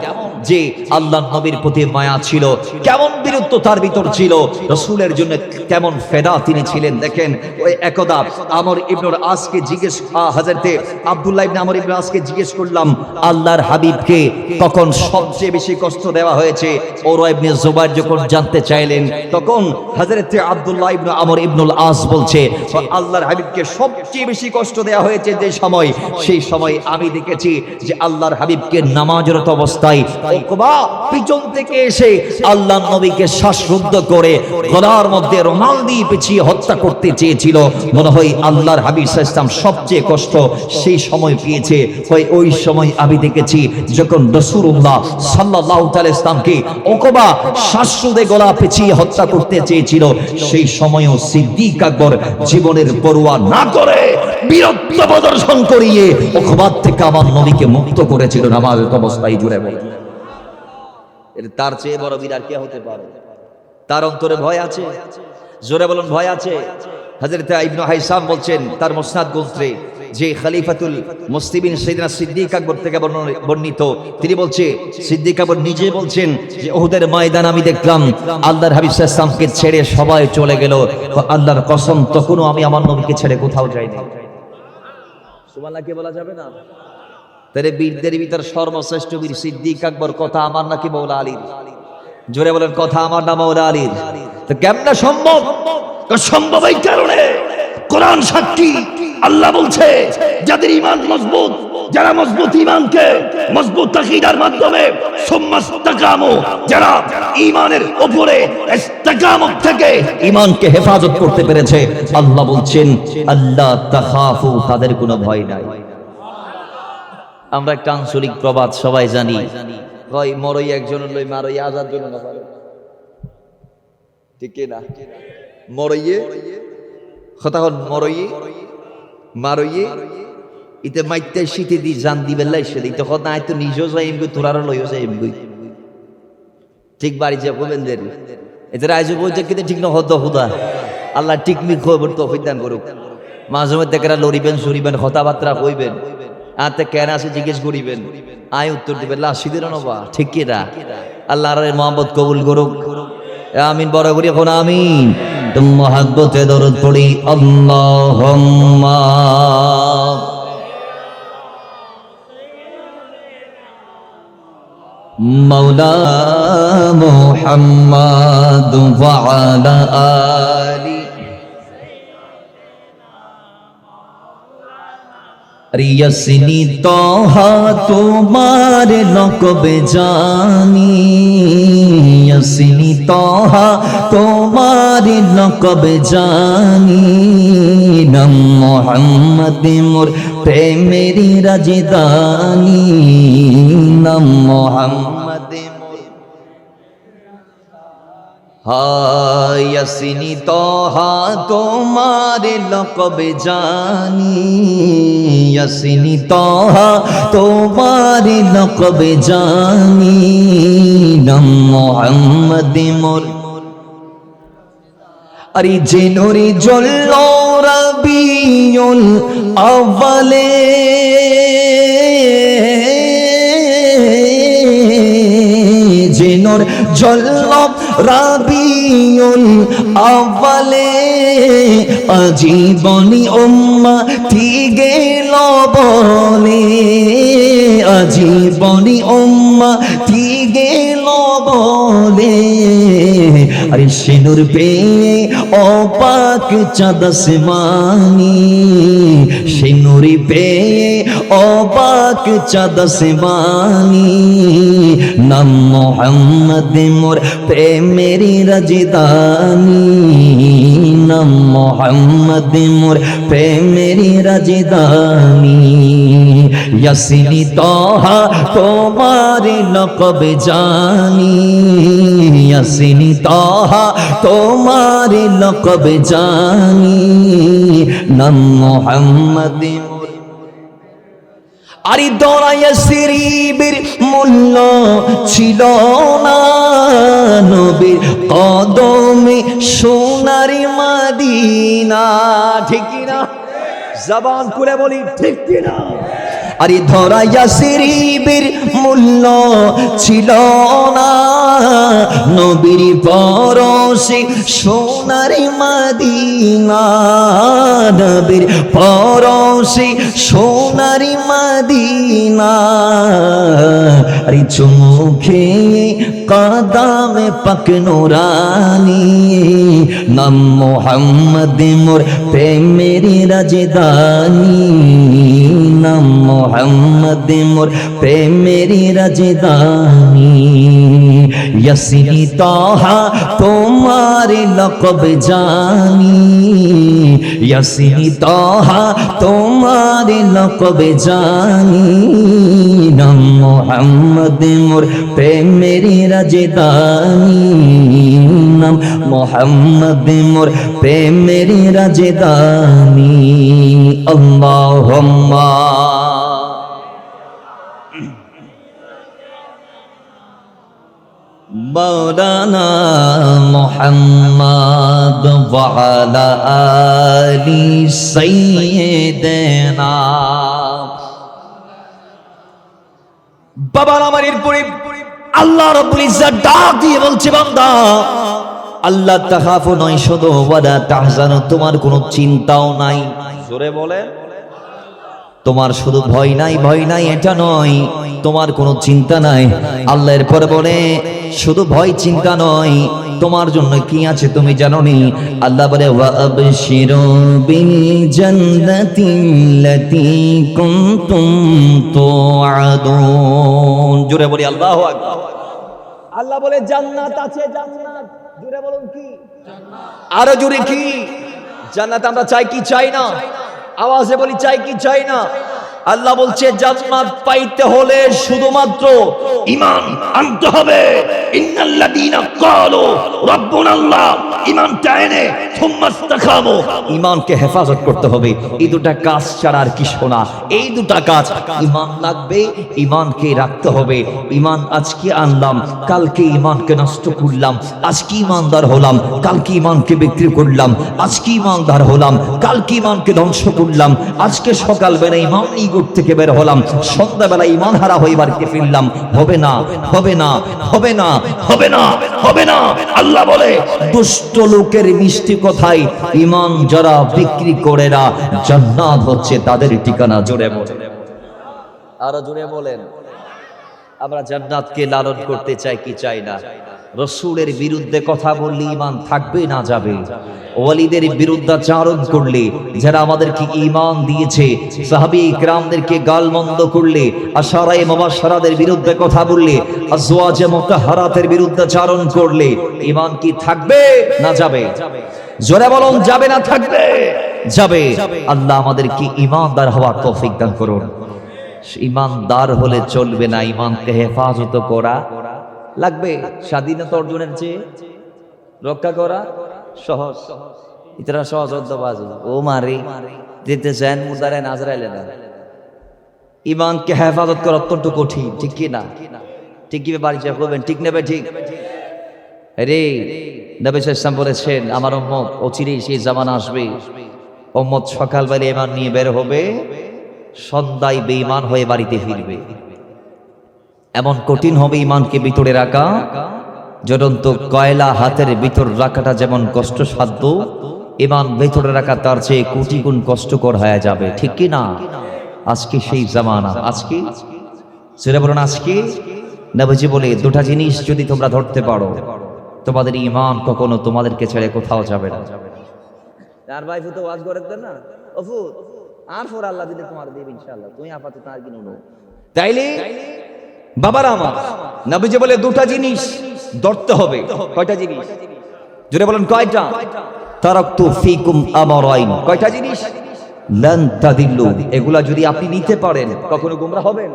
যে আল্লাহর নবীর প্রতি মায়া ছিল, কেমন বীরত্ব তার ভিতর ছিল, রাসূলের জন্য কেমন ফেদা তিনি ছিলেন। দেখেন, ওই একদা আমর ইবনুল আসকে জিজ্ঞেস, হযরতে আব্দুল্লাহ ইবনে আমর ইবনে আসকে জিজ্ঞেস করলাম, আল্লাহর হাবিবকে কখন সবচেয়ে বেশি কষ্ট দেওয়া হয়েছে? উরওয়া ইবনে যুবাইর যখন জানতে চাইলেন, তখন হযরতে আব্দুল্লাহ ইবনে আমর ইবনুল আস বলছে, আল্লাহর হাবিবকে সবচেয়ে বেশি কষ্ট দেওয়া হয়েছে যে সময়, সেই সময় আমি দেখেছি যে আল্লাহর হাবিবকে নামাজরত অবস্থায় উকবা পিছন থেকে এসে আল্লাহর নবীকে শ্বাসরুদ্ধ করে গলার মধ্যে রুমাল দিয়ে পেঁচিয়ে হত্যা করতে চেয়েছিল। মনে হয় আল্লাহর হাবিব সাল্লাল্লাহু আলাইহি ওয়াসাল্লাম সবচেয়ে কষ্ট সেই সময় পেয়েছে। হয় ওই সময় আমি দেখেছি যখন রাসূলুল্লাহ সাল্লাল্লাহু আলাইহি ওয়াসাল্লামকে উকবা শ্বাসরুদ্ধে গলা পেঁচিয়ে হত্যা করতে চেয়েছিল, সেই সময়ও সিদ্দিক আকবর জীবনের পরোয়া না করে বীরত্ব প্রদর্শন করিয়ে উকবা থেকে আমার নবীকে মুক্ত করেছিল নামাজের অবস্থায়। জুড়ে বলে তার চেয়ে বড় বীর আর কে হতে পারে? তার অন্তরে ভয় আছে? জোরে বলুন ভয় আছে। হযরত ইবনে হাইসাম বলছেন তার মুসনাদ গ্রন্থে যে খলিফাতুল মুসলিমিন সাইয়েদনা সিদ্দিক আকবর থেকে বর্ণিত, তিনি বলছে সিদ্দিক আকবর নিজে বলছেন যে উহুদের ময়দান আমি দেখলাম আল্লাহর হাবিব সাল্লাল্লাহু আলাইহি ওয়াসাল্লামকে ছেড়ে সবাই চলে গেল, আল্লাহর কসম তখনও আমি আমার নবীকে ছেড়ে কোথাও যাইনি। সুবহানাল্লাহ কে বলা যাবে না? তারে বীরদের ভিতর সর্বশ্রেষ্ঠ বীর সিদ্দিক আকবর। কথা আমার নাকি মাওলা আলীর? জোরে বলেন কথা আমার না মাওলা আলীর? তো কেমনে সম্ভব? সম্ভব এই কারণে কোরআন সাক্ষী, আল্লাহ বলছে যাদের ঈমান মজবুত, যারা মজবুত ঈমানকে মজবুত আকীদার মাধ্যমে সুম্মাস্তাকামু, যারা ঈমানের উপরে ইস্তিকামত থেকে ঈমানকে হেফাজত করতে পেরেছে, আল্লাহ বলছেন আল্লাহ তাখাফু, তাদের কোনো ভয় নাই। আমরা একটা আঞ্চলিক প্রবাদ সবাই জানি, কই মরই একজন লই মারই আজাদ জন না পারে, ঠিক না? মরইয়ে কথা হল মরইয়ে মারইয়ে ইতে মাইতে শীতে দি জান দিবে লাইছে দিতে কথা আই তো নিজেও যাইম গই তোরারও লইও যাইম গই, ঠিক বাড়ি যা বলেন দের এতে রাইজে বই যে ঠিক না হদ খুদা আল্লাহ ঠিক মি খবর তো দান করুক। মাঝে মধ্যে কেরা লড়িবেন সরিবেন কথাবার্তা কইবেন, আতে কেন আছে জিজ্ঞেস করিবেন, আয় উত্তর দিবেন লাশিদের নবা, ঠিক কি না? আল্লাহর মোহাম্মদ কবুল করুক, আমিন। বড় করি এখন আমিন। তুম মহাব্বতে দরুদ পড়ি আল্লাহুম্মা মাওলা মুহাম্মাদ ওয়া আলা আলি রিয়াসিনি তোহা তোমার লকবে জানি, ইয়াসিনি তোহা তোমার লকবে জানি, নাম মুহাম্মদ মোর প্রেমেরি রাজদানি, নাম মুহাম্মদ ইয়াসিনি তোহা তোমার লকবে জানি, ইয়াসিনি তোহা তোমার লকবে জানি, নাম মুহাম্মদ মোর। আরে যে নূরে জ্বললো রবিউল আউয়ালে, যে নূর জ্বললো রবিউল আউয়ালে, আজীবনী উম্মতি গেল বলে, আজীবনী উম্মতি গেল বলে, আরে সে নূর পেয়ে অপাক চাঁদ আসমানি, সে নূর পেয়ে অপাক চাঁদ আসমানি, নাম মুহাম্মদ মোর প্রেমেরি রাজদানি, নাম মুহাম্মদ মোর প্রেমেরি রাজদানি, ইয়াসিনি তোহা তোমার লকবে জানি, ইয়াসিনি তোহা তোমার লকবে জানি, নাম মুহাম্মদ মোর। আরে দরায়া শরীফের মূল্য ছিল না, নবীর কদমে সোনার মদিনা, ঠিক না? জবান খুলে বলি ঠিক না? আরে ধরায়া শরীফের মূল্য ছিল না, নবীর পরশে সোনার মদিনা, নবীর পরশে সোনার মদিনা, আরে চুমুখে কদমে পাক নুরানি, নাম মুহাম্মদ মোর প্রেমেরি রাজদানি, নাম মোহাম্মদ মোর প্রেমেরি রাজধানী ইয়াসিন তাহা তোমার লকব জানি ইয়াসিন তাহা তোমার লকব জানি নাম মোহাম্মদ মোর প্রেমেরি রাজধানী নাম মোহাম্মদ মোর প্রেমেরি রাজধানী আল্লাহুম্মা مولانا محمد وعلى آل سيدنا বাবার আমার এরপরে আল্লাহ রাব্বুল ইজ্জাত ডাক দিয়ে বলছে বান্দা আল্লাহ তাখাফু নয় শুধু ওয়ালা তাহজানু তোমার কোনো চিন্তাও নাই জোরে বলে তোমার শুধু ভয় নাই এটা নয় তোমার কোনো চিন্তা নাই আল্লাহ এরপর বলে শুধু ভয় চিন্তা নয় তোমার জন্য কি আছে তুমি জানো নি আল্লাহ বলে ওয়া আবশিরু বিল জান্নাতিল্লাতী কুনতুম তুআদুন জোরে বলি আল্লাহু আকবার আল্লাহ বলে জান্নাত আছে জান্নাত জোরে বলুন কি জান্নাত আরো জোরে কি জান্নাত আমরা চাই কি চাই না আওয়াজে বলি চাই কি চাই না আল্লাহ বলছে জান্নাত পাইতে হলে শুধুমাত্র ঈমান আনতে হবে ইন্নাল্লাযীনা ক্বালু রাব্বুনাল্লাহ ঈমানটা এনে সুম্মা ইসতাকামু ঈমানকে হেফাজত করতে হবে এই দুটো কাজ ছাড়া আর কিছু না এই দুটো কাজ ঈমান লাগবে ঈমানকে রাখতে হবে ঈমান আজকে আনলাম কালকে ঈমানকে নষ্ট করলাম আজকে ঈমানদার হলাম কালকে ঈমানকে বিক্রি করলাম আজকে ঈমানদার হলাম কালকে ঈমানকে ধ্বংস করলাম আজকে সকালবেলা ঈমান নিগড় থেকে বের হলাম সন্ধ্যাবেলা ঈমান হারা হয়ে বাড়িতে ফিরলাম হবে না হবে না হবে না হবে না হবে না আল্লাহ বলে দুষ্ট লোকের মিষ্টি কথাই ঈমান যারা বিক্রি করে না জান্নাত হচ্ছে তাদের ঠিকানা জোরে বলেন আরো জোরে বলেন আমরা জান্নাতকে লালন করতে চাই কি চাই না রাসূলের বিরুদ্ধে কথা বললে ঈমান থাকবে না যাবে ওয়ালিদের বিরুদ্ধাচারণ করলে যারা আমাদেরকে ঈমান দিয়েছে সাহাবী ইকরামদেরকে গালমন্দ করলে আশারায়ে মুবাশশারাদের বিরুদ্ধে কথা বললে আজওয়াজে মুতাহহারাতের বিরুদ্ধাচারণ করলে ঈমান কি থাকবে না যাবে জোরে বলুন যাবে না থাকবে যাবে আল্লাহ আমাদেরকে ঈমানদার হওয়ার তৌফিক দান করুন ঈমানদার হলে চলবে না ঈমানকে হেফাজত করা লাগবে স্বাধীনতা অর্জনের চেয়ে রক্ষা করা সহজ ইতরা সহজ অদ্যবাজি ও মারি দিতে চান মুদারে নাজরাইলে না ঈমানকে হেফাজত করা অত্যন্ত কঠিন ঠিক কি না ঠিক কি বাড়ি যা করবেন ঠিক নেবে ঠিক রে নবী সাল্লাল্লাহু বলেছেন আমার উম্মত অচিরেই সেই জামানা আসবে উম্মত সকালবেলা ঈমান নিয়ে বের হবে সন্ধ্যায় বেঈমান হয়ে বাড়িতে ফিরবে এমন কঠিন হবে ঈমানকে ভিতরে রাখা জ্বলন্ত কয়লা হাতের ভিতর রাখাটা যেমন কষ্টসাধ্য ঈমান ভিতরে রাখা তার চেয়ে কোটি গুণ কষ্টকর হয়ে যাবে ঠিক কি না আজকে সেই জামানা আজকে সেটা বলুন আজকে নবীজি বলে দুটো জিনিস যদি তোমরা ধরতে পারো তোমাদের ঈমান কখনো তোমাদেরকে ছেড়ে কোথাও যাবে না আর ভাই ফুটো ওয়াজ করে দেন না ওফু আর ফর আল্লাহ দিলে তোমার দেব ইনশাআল্লাহ তুমি আপাতত আর কিনো তাইলে বাবার আমার নবীজি বলে দুটো জিনিস ধরতে হবে কয়টা জিনিস জোরে বলেন কয়টা তারাকতু ফিকুম আমরাইন কয়টা জিনিস লান তাদিল্লু এগুলা যদি আপনি নিতে পারেন কখনো গোমরা হবেন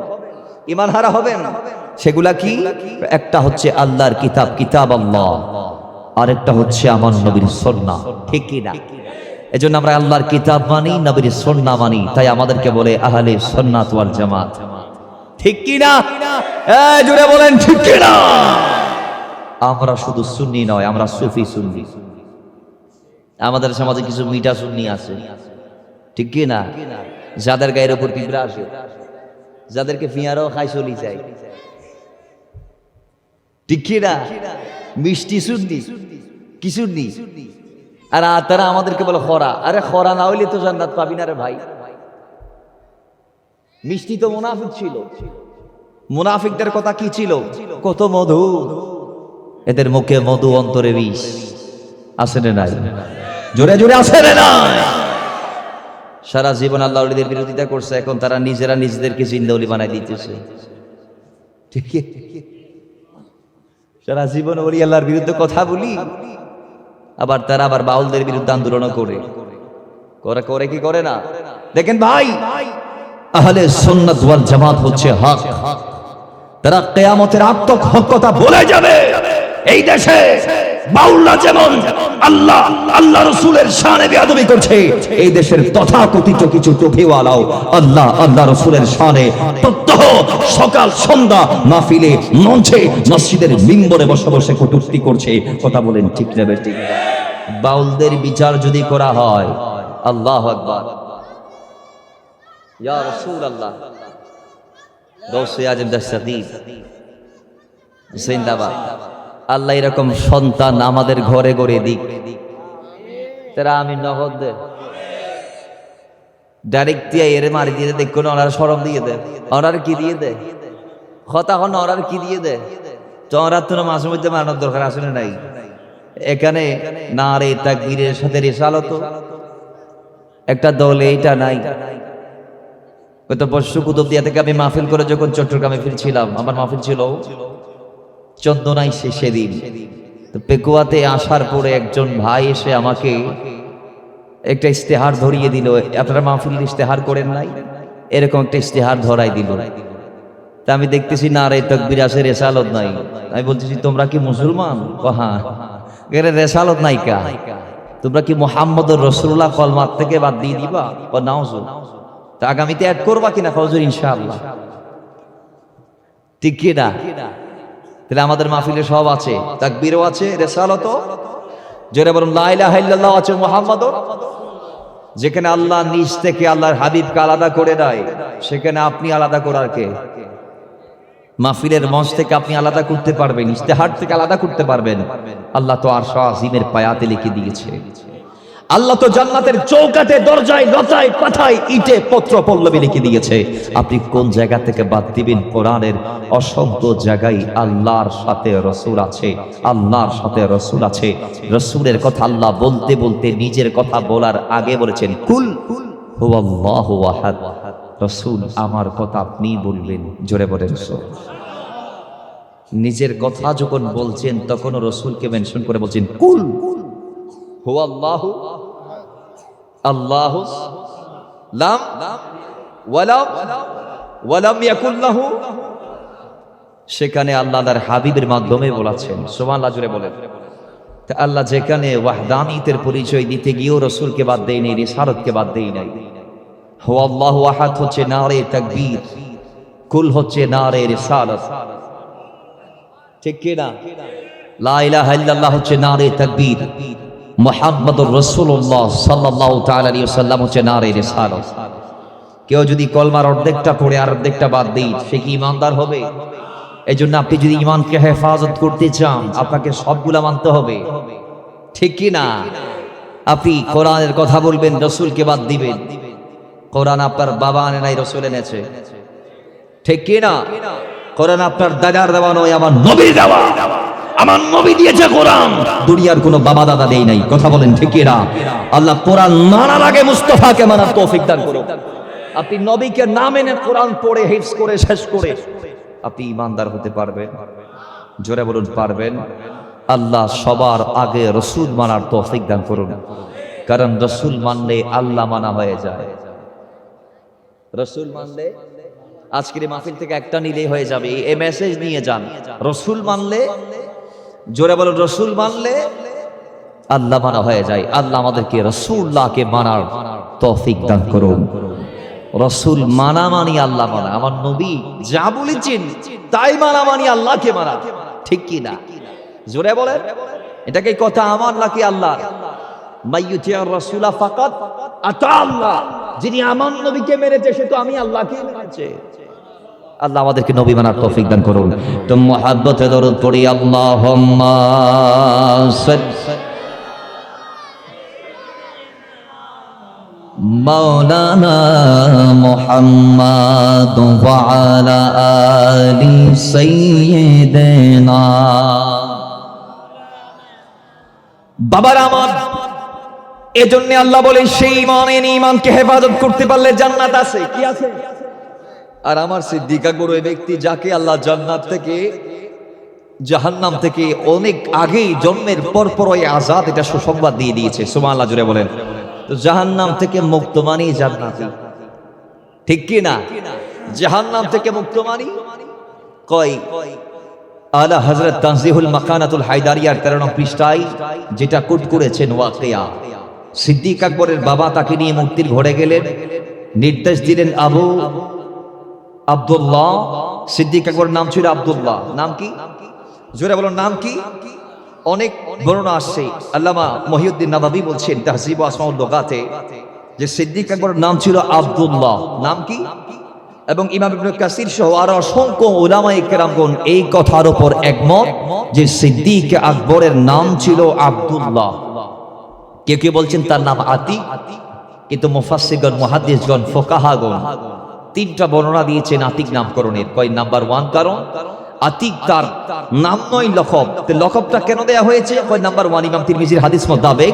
ঈমান হারা হবেন সেগুলা কি একটা হচ্ছে আল্লাহর কিতাব কিতাব আল্লাহ আরেকটা হচ্ছে আমার নবীর সুন্নাহ ঠিক কি না এজন্য আমরা আল্লাহর কিতাব মানি নবীর সুন্নাহ মানি তাই আমাদেরকে বলে আহলে সুন্নাত ওয়াল জামাত ঠিক কি না জোরে বলেন ঠিক কি না আমরা শুধু সুন্নি নয় আমরা সুফি সুন্নি আমাদের সমাজে কিছু মিঠা সুন্নি আছে ঠিক কি না যাদের গায়ের উপর পিঁপড়া আসে যাদেরকে ফিয়ারও খাই চলি যায় ঠিক কি না মিষ্টি সুন্নি কি সুন্নি আর তারা আমাদেরকে বলে খরা আরে খরা না হইলে তো জান্নাত পাবি না রে ভাই মিষ্টি তো মুনাফিক ছিল মুনাফিকদের কথা কি ছিল কত মধু এদের মুখে মধু অন্তরে বিষ আছে না নাই জোরে জোরে আছে না নাই সারা জীবন আল্লাহ ওলিদের বিরোধিতা করছে, এখন তারা নিজেরা নিজেদেরকে জিন্দা ওলি বানাই দিতেছে। ঠিক, সারা জীবন ওলি আল্লাহর বিরুদ্ধে কথা বলি, আবার তারা আবার বাউলদের বিরুদ্ধে আন্দোলনও করে করে কি করে না? দেখেন ভাই, আহলে সুন্নাত ওয়াল জামাত হচ্ছে হক। তারা কিয়ামতের আগ তক হক কথা বলে যাবে। এই দেশে বাউলরা যেমন আল্লাহ আল্লাহ রাসূলের শানে বেয়াদবি করছে, এই দেশের তথাকথিত কিছু টুপিওয়ালাও আল্লাহ আল্লাহ রাসূলের শানে প্রত্যহ সকাল সন্ধ্যা মাহফিলে, মঞ্চে, মসজিদের মিম্বরে বসে বসে কটূক্তি করছে। কথা বলেন ঠিক না বেঠিক? বাউলদের বিচার যদি করা হয়, আল্লাহু আকবার, ইয়া রাসূলুল্লাহ, গৌসে আজম দস্তগীর জিন্দাবাদ। আল্লাহ এরকম সন্তান আমাদের ঘরে ঘরে দিক। তারা আমি নগদ দে ডাইরেক্ট দিয়ে এর মারি দিয়ে দেখ, কোনো ওনার শরম দিয়ে দে, ওনার কি দিয়ে দে, কথা হন ওনার কি দিয়ে দে। তোমরা তো মাঝে মধ্যে মারানোর দরকার আসলে নাই। এখানে নারে তাকবীরের সাথে রিসালত একটা দলে এটা নাই। গত পরশু কুতুবদিয়া থেকে আমি মাহফিল করে যখন চট্টগ্রামে ফিরছিলাম, আমার মাহফিল ছিল চন্দনাই সেদিন। তো পেকুয়াতে আসার পরে একজন ভাই এসে আমাকে একটা ইস্তেহার ধরিয়ে দিল। আপনারা মাহফিল ইস্তেহার করেন নাই? এরকম একটা ইস্তেহার ধরাই দিল। তা আমি দেখতেছি নারে তাকবীর আছে, রেসালত নাই। আমি বলতেছি তোমরা কি মুসলমান? হ্যাঁ। রেসালত নাই কা? তোমরা কি মুহাম্মদুর রাসূলুল্লাহ কলমার থেকে বাদ দিয়ে দিবা? ও নাউজু। তা আগামীতে অ্যাড করবা কিনা? হুজুর ইনশাআল্লাহ। ঠিক কি না? তাহলে আমাদের মাহফিলে সব আছে, তাকবীরও আছে, রেসালতও, জোরে বলুন লা ইলাহা ইল্লাল্লাহ আছে, মুহাম্মাদুর। যেখানে আল্লাহ নিজ থেকে আল্লাহর হাবিবকে আলাদা করে দেয়, সেখানে আপনি আলাদা করার কে? মাহফিলের মঞ্চ থেকে আপনি আলাদা করতে পারবেন, ইস্তেহার থেকে আলাদা করতে পারবেন। আল্লাহ তো আরশ আজিমের পায়াতে লিখে দিয়েছে। আল্লাহ তো জান্নাতের চৌকাঠে, দরজায়, লতায়, পাতায়, ইটে, পত্র পল্লবে লিখে দিয়েছে। আপনি কোন জায়গা থেকে বাদ দিবেন? কোরআনের অসংখ্য জায়গায় আল্লাহর সাথে রাসূল আছে, আল্লাহর সাথে রাসূল আছে। রাসূলের কথা আল্লাহ বলতে বলতে নিজের কথা বলার আগে বলেছেন কুল হুয়াল্লাহু আহাদ। রাসূল আমার কথা আপনি বলবেন, জোরে বলে রাসূল। নিজের কথা যখন বলছেন তখনও রাসূলকে মেনশন করে বলছেন কুল হুয়াল্লাহু আল্লাহু লাম ওয়ালাম ইয়াকুল লাহু। সেখানে আল্লাহ তার হাবিবের মাধ্যমে বলেছেন, সুবহানাল্লাহ, জোরে বলেন। তা আল্লাহ যেখানে ওয়াহদানিয়তের পরিচয় দিতে গিয়েও রাসূলকে বাদ দেয় নাই, রিসালাতকে বাদ দেয় নাই। হুয়াল্লাহু আহাদ হচ্ছে নারে তাকবীর, কুল হচ্ছে নারে রিসালাত। ঠিক কি না? লা ইলাহা ইল্লাল্লাহ হচ্ছে নারে তাকবীর, মুহাম্মাদুর রাসূলুল্লাহ সাল্লাল্লাহু তাআলা আলাইহি ওয়াসাল্লাম হচ্ছে নারে রিসালাত। কেউ যদি কলমার অর্ধেকটা পড়ে আর অর্ধেকটা বাদ দেয়, সে কি ইমানদার হবে? এজন্য আপনি যদি ঈমানকে হেফাজত করতে চান, আপনাকে সবগুলা মানতে হবে। ঠিক কি না? আপনি কোরআনের কথা বলবেন, রাসূলকে বাদ দিবেন। কোরআন আপনার বাবা আনে নাই, রাসূল এনেছে। ঠিক কি না? কোরআন আপনার দাদার দেওয়া নয়, আমার নবীর দেওয়া। আমার নবী দিয়েছে কোরআন, দুনিয়ার কোনো বাবা দাদা দেই নাই। কথা বলেন ঠিক কি না? আল্লাহ কোরআন মানার আগে মুস্তাফাকে মানার তৌফিক দান করুন। আপনি নবীকে না মেনে কোরআন পড়ে হিফজ করে শেষ করে আপনি ঈমানদার হতে পারবেন? জোরে বলুন পারবেন? আল্লাহ সবার আগে রাসূল মানার তৌফিক দান করুন, কারণ রাসূল মানলে আল্লাহ মানা হয়ে যায়। রাসূল মানলে, আজকের মাহফিল থেকে একটা নিলেই হয়ে যাবে, এই মেসেজ নিয়ে যান। রাসূল মানলে, জোরে বলুন, রাসূল মানলে আল্লাহ মানা হয়ে যায়। আল্লাহ আমাদেরকে রাসূলুল্লাহকে মানার তৌফিক দান করুন। রাসূল মানা মানি আল্লাহ মানা। আমার নবী যা বলেছেন তাই মানা মানি আল্লাহকে মানা। ঠিক কি না? জোরে বলেন। এটাকে কথা আমার নাকি আল্লাহর? মাইয়ুতির রাসূলা ফাকাত আতা আল্লাহ। যিনি আমার নবীকে মেনেছে সে তো আমি আল্লাহকে মেনেছে। আল্লাহ আমাদেরকে নবী মানার তৌফিক দান করুন। তো মুহাব্বতে দরুদ পড়ি, আল্লাহুম্মা মাওলানা মুহাম্মাদ ওয়া আলা আলি সাইয়্যিদিনা। বাবার আমার, এজন্য আল্লাহ বলে সেই ইমানকে হেফাজত করতে পারলে জান্নাত আছে। কি আছে? আর আমার সিদ্দিক আকবর ওই ব্যক্তি যাকে আল্লাহ জান্নাত থেকে জাহান্নাম থেকে অনেক আগেই জন্মের পর ওই আজাদ এটা সুসংবাদ দিয়ে দিয়েছে। সুবহানাল্লাহ জুড়ে বলেন। তো জাহান্নাম থেকে মুক্ত মানেই জান্নাতি, ঠিক কি না? জাহান্নাম থেকে মুক্ত মানি কয় আলা হযরত তানজিহুল মাকানাতুল হায়দারিয়ার 13 নং পৃষ্ঠায় যেটা কোট করেছেন ওয়াকিয়া। সিদ্দিক আকবরের বাবা তাকে নিয়ে মূর্তির ঘরে গেলেন, নির্দেশ দিলেন আবু আব্দুল্লাহ। সিদ্দিক আকবরের নাম ছিল আব্দুল্লাহ। নাম কি? জোরে বলুন, নাম কি? অনেক বর্ণনা আসছে। আল্লামা মহিউদ্দিন নববী বলছেন তাহযীব আসমাউল লুগাতে যে সিদ্দিক আকবরের নাম ছিল আব্দুল্লাহ। নাম কি? এবং ইমাম ইবনে কাসির সহ আরো অসংখ্য উলামায়ে কেরামগণ এই কথার উপর একমত যে সিদ্দিক আকবরের নাম ছিল আব্দুল্লাহ। কেউ কেউ বলছেন তার নাম আতিক, কিন্তু মুফাসসিরগণ, মুহাদ্দিসগণ, ফুকাহাগণ তিনটা বর্ণনা দিয়েছেন আতিক নামকরণের। কয় নাম্বার 1 কারণ আতিক তার নাম নয়, লকব। লকবটা কেন দেয়া হয়েছে? কয় নাম্বার 1 ইমাম তিরমিজির হাদিস মোতাবেক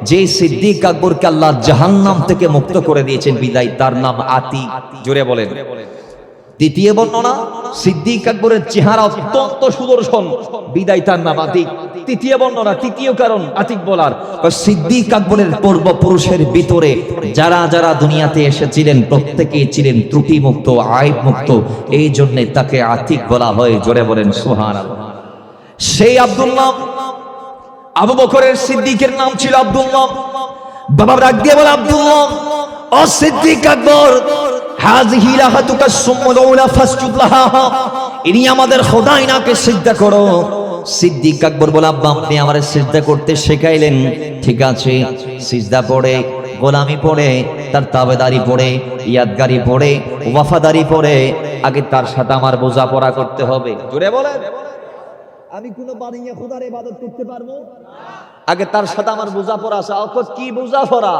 যে সিদ্দিক আকবরকে আল্লাহ জাহান্নাম থেকে মুক্ত করে দিয়েছেন বিদায় তার নাম আতিক। জোরে বলেন। দ্বিতীয় বর্ণনা সিদ্দিক আকবরের চেহারা অত্যন্ত সুদর্শন বিদায় তার নাম আতিক। তৃতীয় বর্ণনা, তৃতীয় কারণ আতিক বলার, সিদ্দিক আকবরের পূর্বপুরুষের ভিতরে যারা যারা দুনিয়াতে এসেছিলেন প্রত্যেকেই ছিলেন ত্রুটি মুক্ত, আইব মুক্ত, এই জন্য তাকে আতিক বলা হয়। জোরে বলেন সুবহানাল্লাহ। সেই আব্দুল্লাহ, আবু বকরের সিদ্দিকের নাম ছিল আব্দুল্লাহ। বাবা ডাক দিয়ে বলে আব্দুল্লাহ ও সিদ্দিক আকবর, হাযিহি লাহাতুকা সুম্মুল উলা ফাসজুদ লাহা, ইনি আমাদের খোদা, ইনাকে সিজদা করো। সিদ্দিক আকবর বলে আব্বা আপনি আমারে সিজদা করতে শেখাইলেন, ঠিক আছে। সিজদা পড়ে, গোলামি পড়ে, তার তাবেদারি পড়ে, ইয়াদগারি পড়ে, ওয়াফাদারি পড়ে, আগে তার সাথে আমার বোঝাপড়া করতে হবে। জোরে বলেন। আমি কোনো বানিয়ে খোদার ইবাদত করতে পারবো? আগে তার সাথে আমার বোঝাপড়া আছে। কি বোঝাপড়া?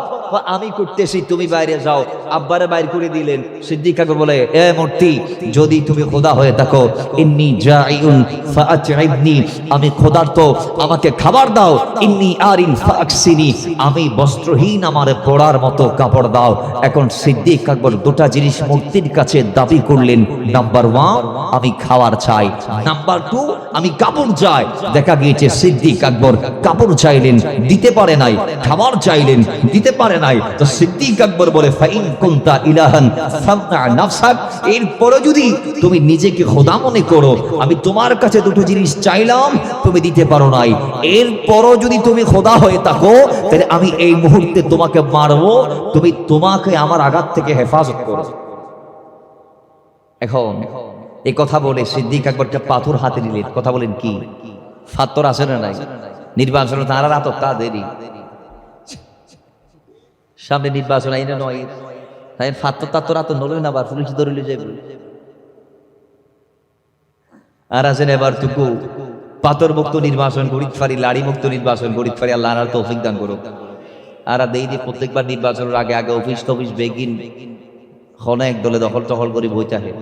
আমি করতেছি, তুমি বাইরে যাও। আব্বারে বাইর করে দিলেন। সিদ্দিক আকবর বলে এ মূর্তি, যদি তুমি খোদা হয়ে থাকো, ইন্নী জাইউন ফাআতইবনি, আমি ক্ষুধার্ত, আমাকে খাবার দাও। ইন্নী আরিন ফাকসিনি, আমি বস্ত্রহীন, আমারে পড়ার মতো কাপড় দাও। এখন সিদ্দিক আকবর দুটা জিনিস মূর্তির কাছে দাবি করলেন। নাম্বার 1 আমি খাবার চাই, নাম্বার 2 আমি কাপড় চাই। দেখা গিয়েছে সিদ্দিক আকবর কাপড় চাইলেন, দিতে পারে নাই, খাবার চাইলেন, দিতে পারে নাই। তো সিদ্দিক আকবর বলে ফাইন কুনতা ইলাহান ফামনা নাফসাক, এরপরে যদি তুমি নিজেকে খোদা মনে করো, আমি তোমার কাছে দুটো জিনিস চাইলাম, তুমি দিতে পারো নাই, এরপরও যদি তুমি খোদা হয়ে থাকো, তাহলে আমি এই মুহূর্তে তোমাকে মারবো, তুমি তোমাকে আমার আঘাত থেকে হেফাজত করো। এখন এই কথা বলে সিদ্দিক আকবরকে পাথর হাতে নিলেন। কথা বলেন কি? ফাত্তর আছে না নাই? নির্বাচন তারা রাত তাদেরই সামনে নির্বাচন আইনে নয়, তাই ফাত্তর তাত্তর রাত নলে না, আবার পুলিশ ধরে যাবে। আর আছেন এবার টুকু পাথর মুক্ত নির্বাচন গরিব ফারি, লাড়ি মুক্ত নির্বাচন গরিব ফারি, আল্লাহ আর তৌফিক দান করুক। আর দেই দিয়ে প্রত্যেকবার নির্বাচনের আগে আগে অফিস টফিস বেগিন অনেক দলে দখল টখল করে বইতে হয়,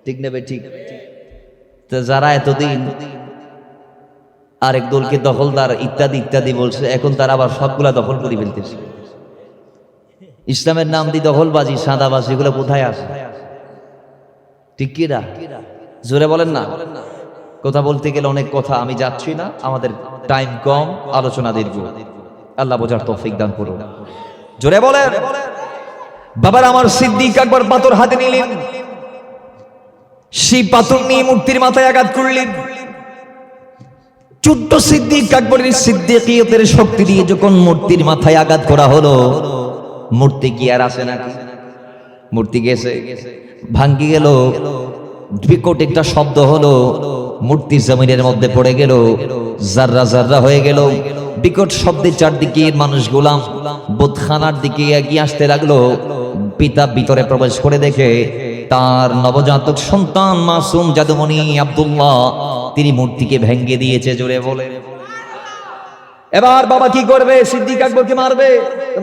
ঠিক নেবে? ঠিক। তো যারা এতদিন আরেক দলকে দখলদার ইত্যাদি ইত্যাদি বলছে, এখন তারা আবার সবগুলা দখল করে ফেলতেছে। ইসলামের নাম দিয়ে দখলবাজি, সাদাবাজি, এগুলো কোথায় আসে? ঠিক কি না? জোরে বলেন না। কথা বলতে গেলে অনেক কথা, আমি যাচ্ছি না, আমাদের টাইম কম, আলোচনা দীর্ঘ। আল্লাহ বোঝার তৌফিক দান করুন। জোরে বলেন। বাবার আমার সিদ্দিক আকবর পাথর হাতে নিলেন, সেই পাথর নিয়ে মূর্তির মাথায় আঘাত করলেন। ছোট্ট সিদ্দিক আকবরের সিদ্দিকিয়তের শক্তি দিয়ে যখন মূর্তির মাথায় আঘাত করা হলো, মূর্তি কি আর আছে নাকি? মূর্তি গেছে, ভাঙ্গি গেল, বিকট একটা শব্দ হলো, মূর্তি জমিনের মধ্যে পড়ে গেল, জাররা জাররা হয়ে গেল। বিকট শব্দে চারদিকে মানুষগুলা বোতখানার দিকে এগিয়ে আসতে লাগলো। পিতা ভিতরে প্রবেশ করে দেখে তার নবজাতক সন্তান মাসুম জাদুমণি আব্দুল্লাহ তিনি মূর্তিকে ভেঙ্গে দিয়েছে। জোরে বলে। এবার বাবা কি করবে? সিদ্দিক আকবরকে মারবে,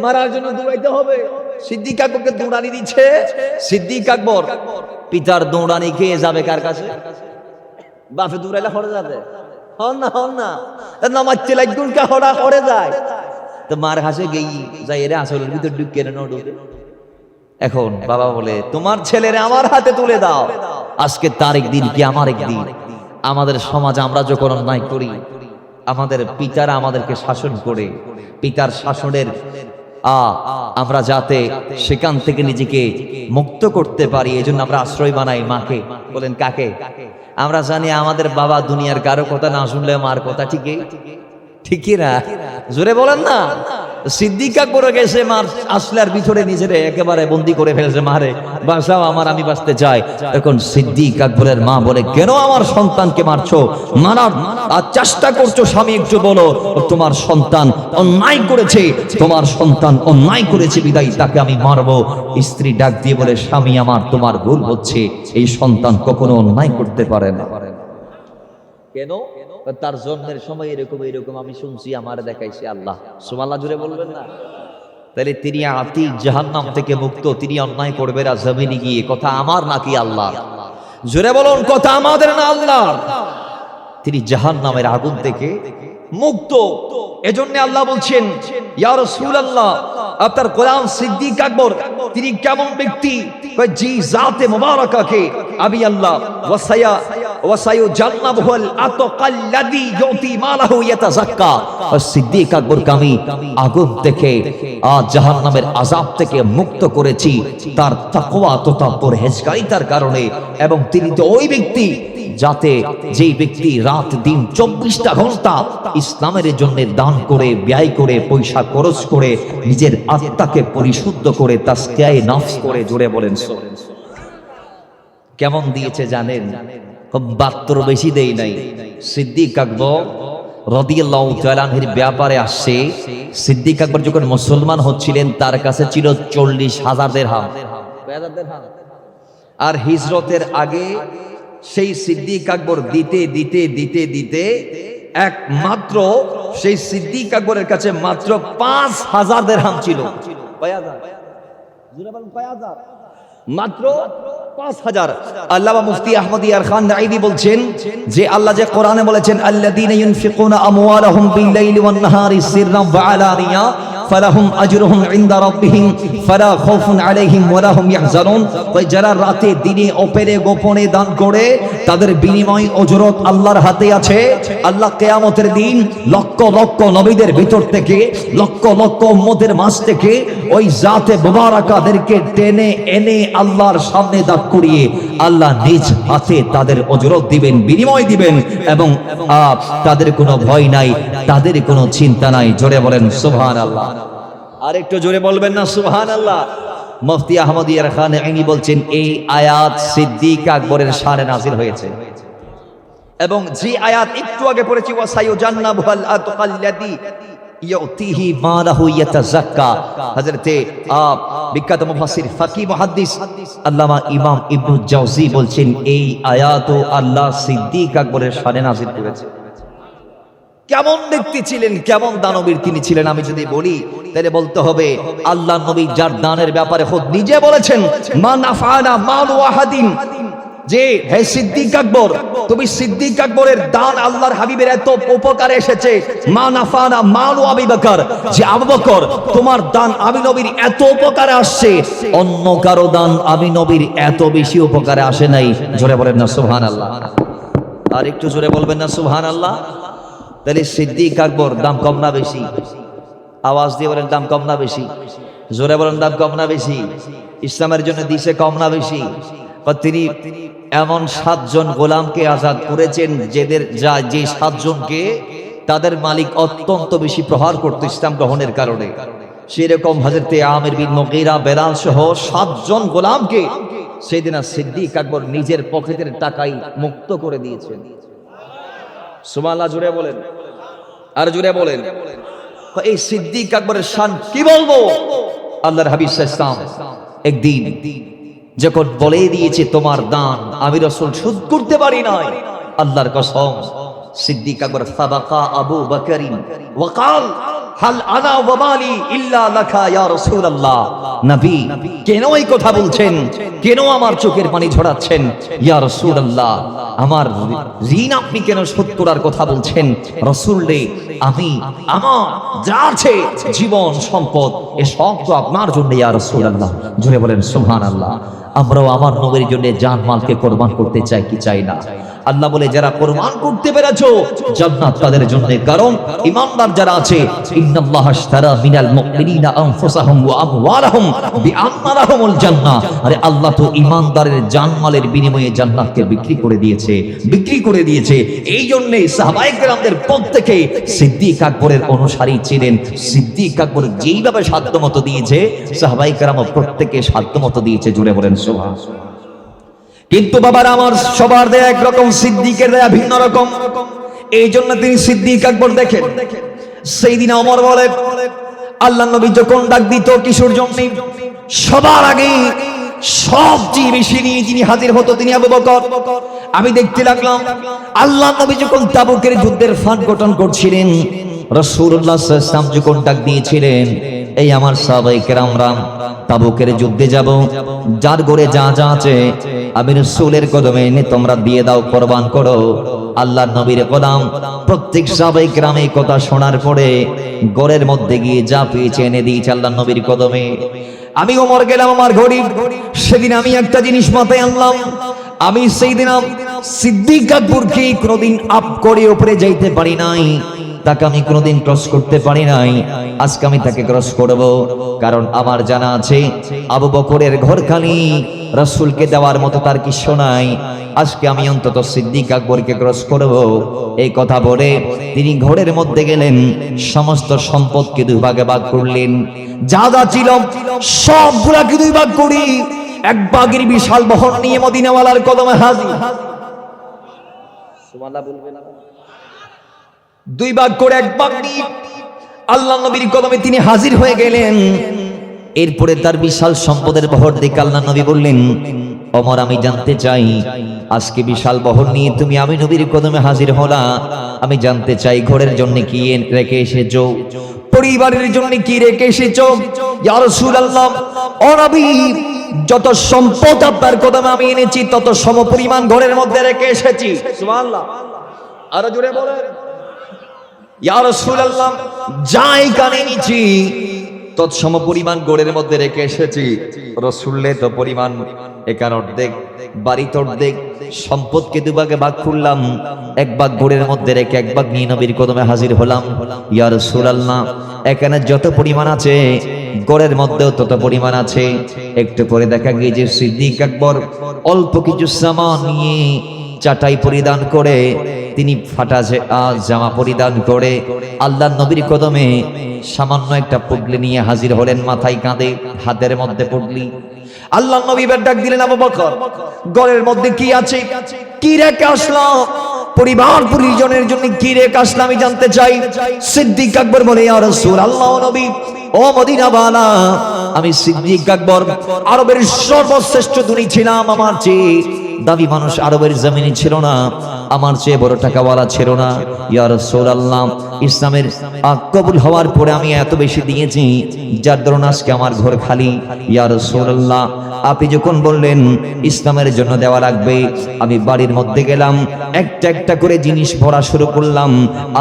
মারার জন্য দৌড়াইতে হবে। সিদ্দিক আকবরকে দৌড়ানি দিচ্ছে। সিদ্দিক আকবর পিতার দৌড়ানি খেয়ে যাবে কার কাছে? বাপে দৌড়াইলে হরে যাবে, হন না নামাচ্ছে লাগুনকে হরা হরে যায়। তো মার হাসে গেই যাই এরা আসলের ভিতর ঢুকে ঢুকে। এখন বাবা বলে তোমার ছেলেরে আমার হাতে তুলে দাও, আজকে তার একদিন কি আমার একদিন। আমাদের সমাজে আমরা যখন অন্যায় করি, আমাদের পিতারা আমাদেরকে শাসন করে, পিতার শাসনের আমরা যাতে সেখান থেকে নিজেকে মুক্ত করতে পারি, এজন্য আমরা আশ্রয় বানাই মাকে। বলেন কাকে? আমরা জানি আমাদের বাবা দুনিয়ার কারো কথা না শুনলে মার কথা ঠিকই না, জোরে বলেন না। সিদ্দিক আকবর গেছে মার আসলার ভিতরে নিজেরে একেবারে বন্দি করে ফেলেছে, মারে বাঁচাও আমার, আমি বাঁচতে চাই। এখন সিদ্দিক আকবরের মা বলে কেন আমার সন্তানকে মারছো, মারার চেষ্টা করছো? স্বামী একটু বলো তোমার সন্তান অন্যায় করেছে, তোমার সন্তান অন্যায় করেছে বিদায় তাকে আমি মারবো। স্ত্রী ডাক দিয়ে বলে স্বামী আমার তোমার ভুল হচ্ছে, এই সন্তান কখনো অন্যায় করতে পারে না। কেন? তার জন্মের সময় এরকম এরকম আমি শুনছি, আমার দেখাইছে আল্লাহ। সুবহানাল্লাহ জুড়ে বলবেন না? তাহলে তিনি আতি জাহান্নাম থেকে মুক্ত, তিনি অন্যায় করবে না জমিনে গিয়ে। কথা আমার নাকি আল্লাহ? জুড়ে বলুন কথা আমাদের না আল্লাহ। তিনি জাহান্নামের আগুন থেকে মুক্ত। এজন্য আল্লাহ বলছেন ইয়া রাসূলুল্লাহ আপনার গোলাম সিদ্দিক আকবর তিনি কেমন ব্যক্তি? জি জাতে মুবারাকাকে আমি আল্লাহ ওয়াসায়ু জান্নাবুল আতকাল্লাযী ইউতি মালাহু ইয়াতাযাক্কা। সিদ্দিক আকবরকে আমি আগুন থেকে জাহান্নামের আযাব থেকে মুক্ত করেছি তার তাকওয়া তথা পরহেজগারিতার কারণে। এবং তিনি তো ওই ব্যক্তি যাতে যেই ব্যক্তি রাত দিন 24টা ঘন্টা ইসলামের জন্য দান করে, ব্যয় করে, পয়সা খরচ করে, নিজের আত্মাকে পরিশুদ্ধ করে, তাসকিয়ায়ে নফস করে। জোরে বলেন কেমন দিয়েছে জানেন? বাত্তর বেশি দেই নাই। সিদ্দিক আকবর রাদিয়াল্লাহু তাআলা আনহুর ব্যাপারে আসছে, সিদ্দিক আকবর যখন মুসলমান হচ্ছিলেন তার কাছে ছিল 40,000 দিরহাম। আর হিজরতের আগে সেই সিদ্দিক আকবর দিতে দিতে দিতে দিতে একমাত্র সেই সিদ্দিক আকবরের কাছে মাত্র 5,000 দিরহাম ছিল। মাত্র 5,000। আল্লামা মুফতি আহমদ ইয়ার খান নাইদি বলছেন যে আল্লাহ যে কোরআনে বলেছেন আল্লাযীনা ইউনফিকুনা আমওয়ালাহুম বিল-লাইলি ওয়ান-নাহারি সিররান ওয়া আলানিয়া ফালাহুম আজরুহুম ইনদা রাব্বিহিম ফালা খাউফুন আলাইহিম ওয়া লাহুম ইয়াহজানুন। ওই যারা রাতে দিনে অপরে গোপনে দান করে তাদের বিনিময় অজরত আল্লাহর হাতে আছে। আল্লাহ কিয়ামতের দিন লক্ষ লক্ষ নবীদের ভিতর থেকে, লক্ষ লক্ষ উম্মতের মাঝ থেকে ওই জাতে মুবারাকাদেরকে টেনে এনে আল্লাহর সামনে দাঁড় করিয়ে আল্লাহ নিজ হাতে তাদের অজরত দিবেন, বিনিময় দিবেন। এবং তাদের কোনো ভয় নাই, তাদের কোনো চিন্তা নাই। জোরে বলেন সুবহানাল্লাহ। আর একটু জোরে বলবেন না সুবহানাল্লাহ? মুফতি আহমদ ইয়ার খান নাইদি বলছেন এই আয়াত সিদ্দিক আকবরের শানে নাযিল হয়েছে। এবং যে আয়াত একটু আগে পড়েছি ওয়াসায়ু জান্নাবুল আতকাল্লাযী ইউতিহি মালাহু ইয়াতাযাক্কা, হযরতে বিখ্যাত মুফাসসির ফাকিহ মুহাদ্দিস আল্লামা ইমাম ইবনে জাওজি বলছেন এই আয়াতও আল্লাহ সিদ্দিক আকবরের শানে নাযিল করেছে। কেমন ব্যক্তি ছিলেন, কেমন দানবীর তিনি ছিলেন আমি যদি বলি তাহলে বলতে হবে আল্লাহ নবী যার দানের ব্যাপারে খুদ নিজে বলেছেন মা নাফানা মালু আহাদিন, যে হে সিদ্দিক আকবর তুমি সিদ্দিক আকবরের দান আল্লাহর হাবিবের এত উপকারে এসেছে। মা নাফানা মালু আবি বকর, যে আবু বকর তোমার দান আমি নবীর এত উপকারে আসছে, অন্য কারো দান আমি নবীর এত বেশি উপকারে আসে নাই। জোরে বলেন না সুবহানাল্লাহ? আর একটু জোরে বলবেন না সুবহানাল্লাহ? তাহলে সিদ্দিক আকবর দাম কম না বেশি? আওয়াজ দিয়ে বলেন দাম কম না বেশি? জোরে বলেন দাম কম না বেশি? ইসলামের জন্য দিছে কম না বেশি? তিনি এমন 7 জন গোলামকে আজাদ করেছেন যে 7 জনকে তাদের মালিক অত্যন্ত বেশি প্রহার করত ইসলাম গ্রহণের কারণে। সেরকম হযরতে আমির বিন মুগীরা, বেলাল সহ 7 জন গোলামকে সেদিন সিদ্দিক আকবর নিজের পকেটের টাকায় মুক্ত করে দিয়েছেন। সুবহানাল্লাহ জুড়ে বলেন, আর জুড়ে বলেন। এই সিদ্দিক আকবরের শান কি বলবো? আল্লাহর হাবিব সাল্লাল্লাহু আলাইহি ওয়াসাল্লাম একদিন যখন বলে দিয়েছে তোমার দান আমি রাসূল শোধ করতে পারি নাই, আল্লাহর কসম সিদ্দিক আকবর সাবাকা আবু বকরিন ওয়াকাল হাল আনা ওয়া মালি ইল্লা লাকা ইয়া রাসূলুল্লাহ। নবী কেন এই কথা বলছেন, কেন আমার চোখের পানি ঝরাচ্ছেন ইয়া রাসূলুল্লাহ? আমার ঋণ আপনি কেন শোধ করার কথা বলছেন? রাসূল রে, আমি আমার যা আছে জীবন সম্পদ এ সব তো আপনার জন্য ইয়া রাসূলুল্লাহ। জোরে বলেন সুবহানাল্লাহ। আমরাও আমার নবীর জন্য জান মালকে কোরবান করতে চাই কি চাই না? আল্লাহ বলে যারা কোরবান করতে পেরেছো জান্নাত তাদের জন্য, কারণ ঈমানদার যারা আছে ইন্নাল্লাহা আশতারা মিনাল মুমিনিনা আনফুসাহুম ওয়া আমওয়ালাহুম বিআন্না লাহুমুল জান্নাহ। আরে আল্লাহ তো ঈমানদারের জানমালের বিনিময়ে জান্নাতকে বিক্রি করে দিয়েছে। এই জন্য সাহাবায়ে কেরামদের প্রত্যেকে সিদ্দিক আকবরের অনুসারী ছিলেন। সিদ্দিক আকবর যেইভাবে সাধ্যমতো দিয়েছে সাহাবায়ে কেরাম প্রত্যেকে সাধ্যমতো দিয়েছে। জুড়ে বলেন সুবহানাল্লাহ। কিন্তু বাবার আমার সবার দেয়া একরকম, সিদ্দিকের দেয়া ভিন্ন রকম। এই জন্য তিনি সিদ্দিক আকবর দেখেন। সেই দিন ওমর বলে, আল্লাহ নবী যখন ডাক দিত কিশোর জন্য, সবার আগে সবচেয়ে বেশি নিয়ে যিনি হাজির হতো তিনি আবু বকর। আমি দেখতে লাগলাম আল্লাহ নবী যখন তাবুকের যুদ্ধের ফাঁদ গঠন করছিলেন, রাসূলুল্লাহ সাল্লাল্লাহু আলাইহি ওয়াসাল্লাম যখন ডাক দিয়েছিলেন, এই আমার সাহাবায়ে কেরামরা তাবুকের যুদ্ধে যাব, যার ঘরে যা যা আছে আমি রাসূলের কদমে এনে তোমরা দিয়ে দাও, কোরবান করো। আল্লাহর নবীর গোলাম প্রত্যেক সাহাবায়ে কেরাম এই কথা শোনার পরে ঘরের মধ্যে গিয়ে যা পেয়েছে এনে দিয়েছে আল্লাহর নবীর কদমে। আমি ওমর গেলাম আমার ঘড়ি, সেদিন আমি একটা জিনিস মাথায় আনলাম, আমি সেই দিন সিদ্দিক আকবরকে কোনোদিন আপ করে উপরে যাইতে পারি নাই, তাকে আমি কোনোদিন ক্রস করতে পারি নাই। আজকে আমি তাকে ক্রস করব, কারণ আমার জানা আছে আবু বকরের ঘরখানি রাসূলকে দেওয়ার মতো তার কিছু নাই। আজকে আমি অন্তত সিদ্দিক আকবরকে ক্রস করব। এই কথা বলে তিনি ঘরের মধ্যে গেলেন, সমস্ত সম্পদকে দুই ভাগে ভাগ করলেন। যা যা ছিল সবগুলাকে দুই ভাগ করি, এক ভাগের বিশাল বহর নিয়ে মদিনাওয়ালার কদমে হাজির। সুবহানাল্লাহ বলবেন না? দুই ভাগ করে এক ভাগ নিয়ে আল্লাহ নবীর কদমে তিনি হাজির হয়ে গেলেন। এরপরে তার বিশাল সম্পদের বহর দেখে আল্লাহ নবী বললেন, ওমর আমি জানতে চাই আজকে বিশাল বহর নিয়ে তুমি আমি নবীর কদমে হাজির হলা, আমি জানতে চাই ঘরের জন্য কি রেখে এসেছো, পরিবারের জন্য কি রেখে এসেছো? ইয়া রাসূলুল্লাহ, ও নবী, যত সম্পদ আপনার কদমে আমি এনেছি তত সমপরিমাণ ঘরের মধ্যে রেখে এসেছি। সুবহানাল্লাহ, আরো জোরে বলেন। ইয়া রাসূলুল্লাহ, যাই কানে নিছি তৎসম পরিমাণ গোড়ের মধ্যে রেখে এসেছি। রাসূলে তো পরিমাণ এখানে অর্ধেক, বাড়িতে অর্ধেক, সম্পদকে দুভাগে ভাগ করলাম, এক ভাগ গোড়ের মধ্যে রেখে এক ভাগ নিয়ে নবীর কদমে হাজির হলাম। ইয়া রাসূলুল্লাহ, এখানে যত পরিমাণ আছে গোড়ের মধ্যেও তত পরিমাণ আছে। একটু পরে দেখা গিয়েছে সিদ্দিক আকবর অল্প কিছু সামান নিয়ে চাটাই পরিধান করে, তিনি ফাটা জামা পরিধান করে আল্লাহর নবীর কদমে সামান্য একটা পুডলি নিয়ে হাজির হলেন, মাথায় কাঁধে, হাতের মধ্যে পুডলি। আল্লাহর নবী এবার ডাক দিলেন, আবু বকর, ঘরের মধ্যে কি আছে, কি রেখে আসলাম, পরিবার পরিজনের জন্য কি রেখে আসলাম আমি জানতে চাই। সিদ্দিক আকবর বলে, ইয়া রাসূলুল্লাহ, নবী, ও মদিনাওয়ালা, আমি সিদ্দিক আকবর আরবের সর্বশ্রেষ্ঠ ধনী ছিলাম, আমার চেয়ে দাবি মানুষ আরবের জমিনে ছিল না, আমার চেয়ে বড় টাকাওয়ালা ছিল না। ইয়া রাসূলুল্লাহ, ইসলামের কবুল হওয়ার পরে আমি এত বেশি দিয়েছি যার দরুন আজকে আমার ঘর খালি। ইয়া রাসূলুল্লাহ, আপনি যখন বললেন ইসলামের জন্য দেওয়া লাগবে, আমি বাড়ির মধ্যে গেলাম, একটা একটা করে জিনিস ভরা শুরু করলাম।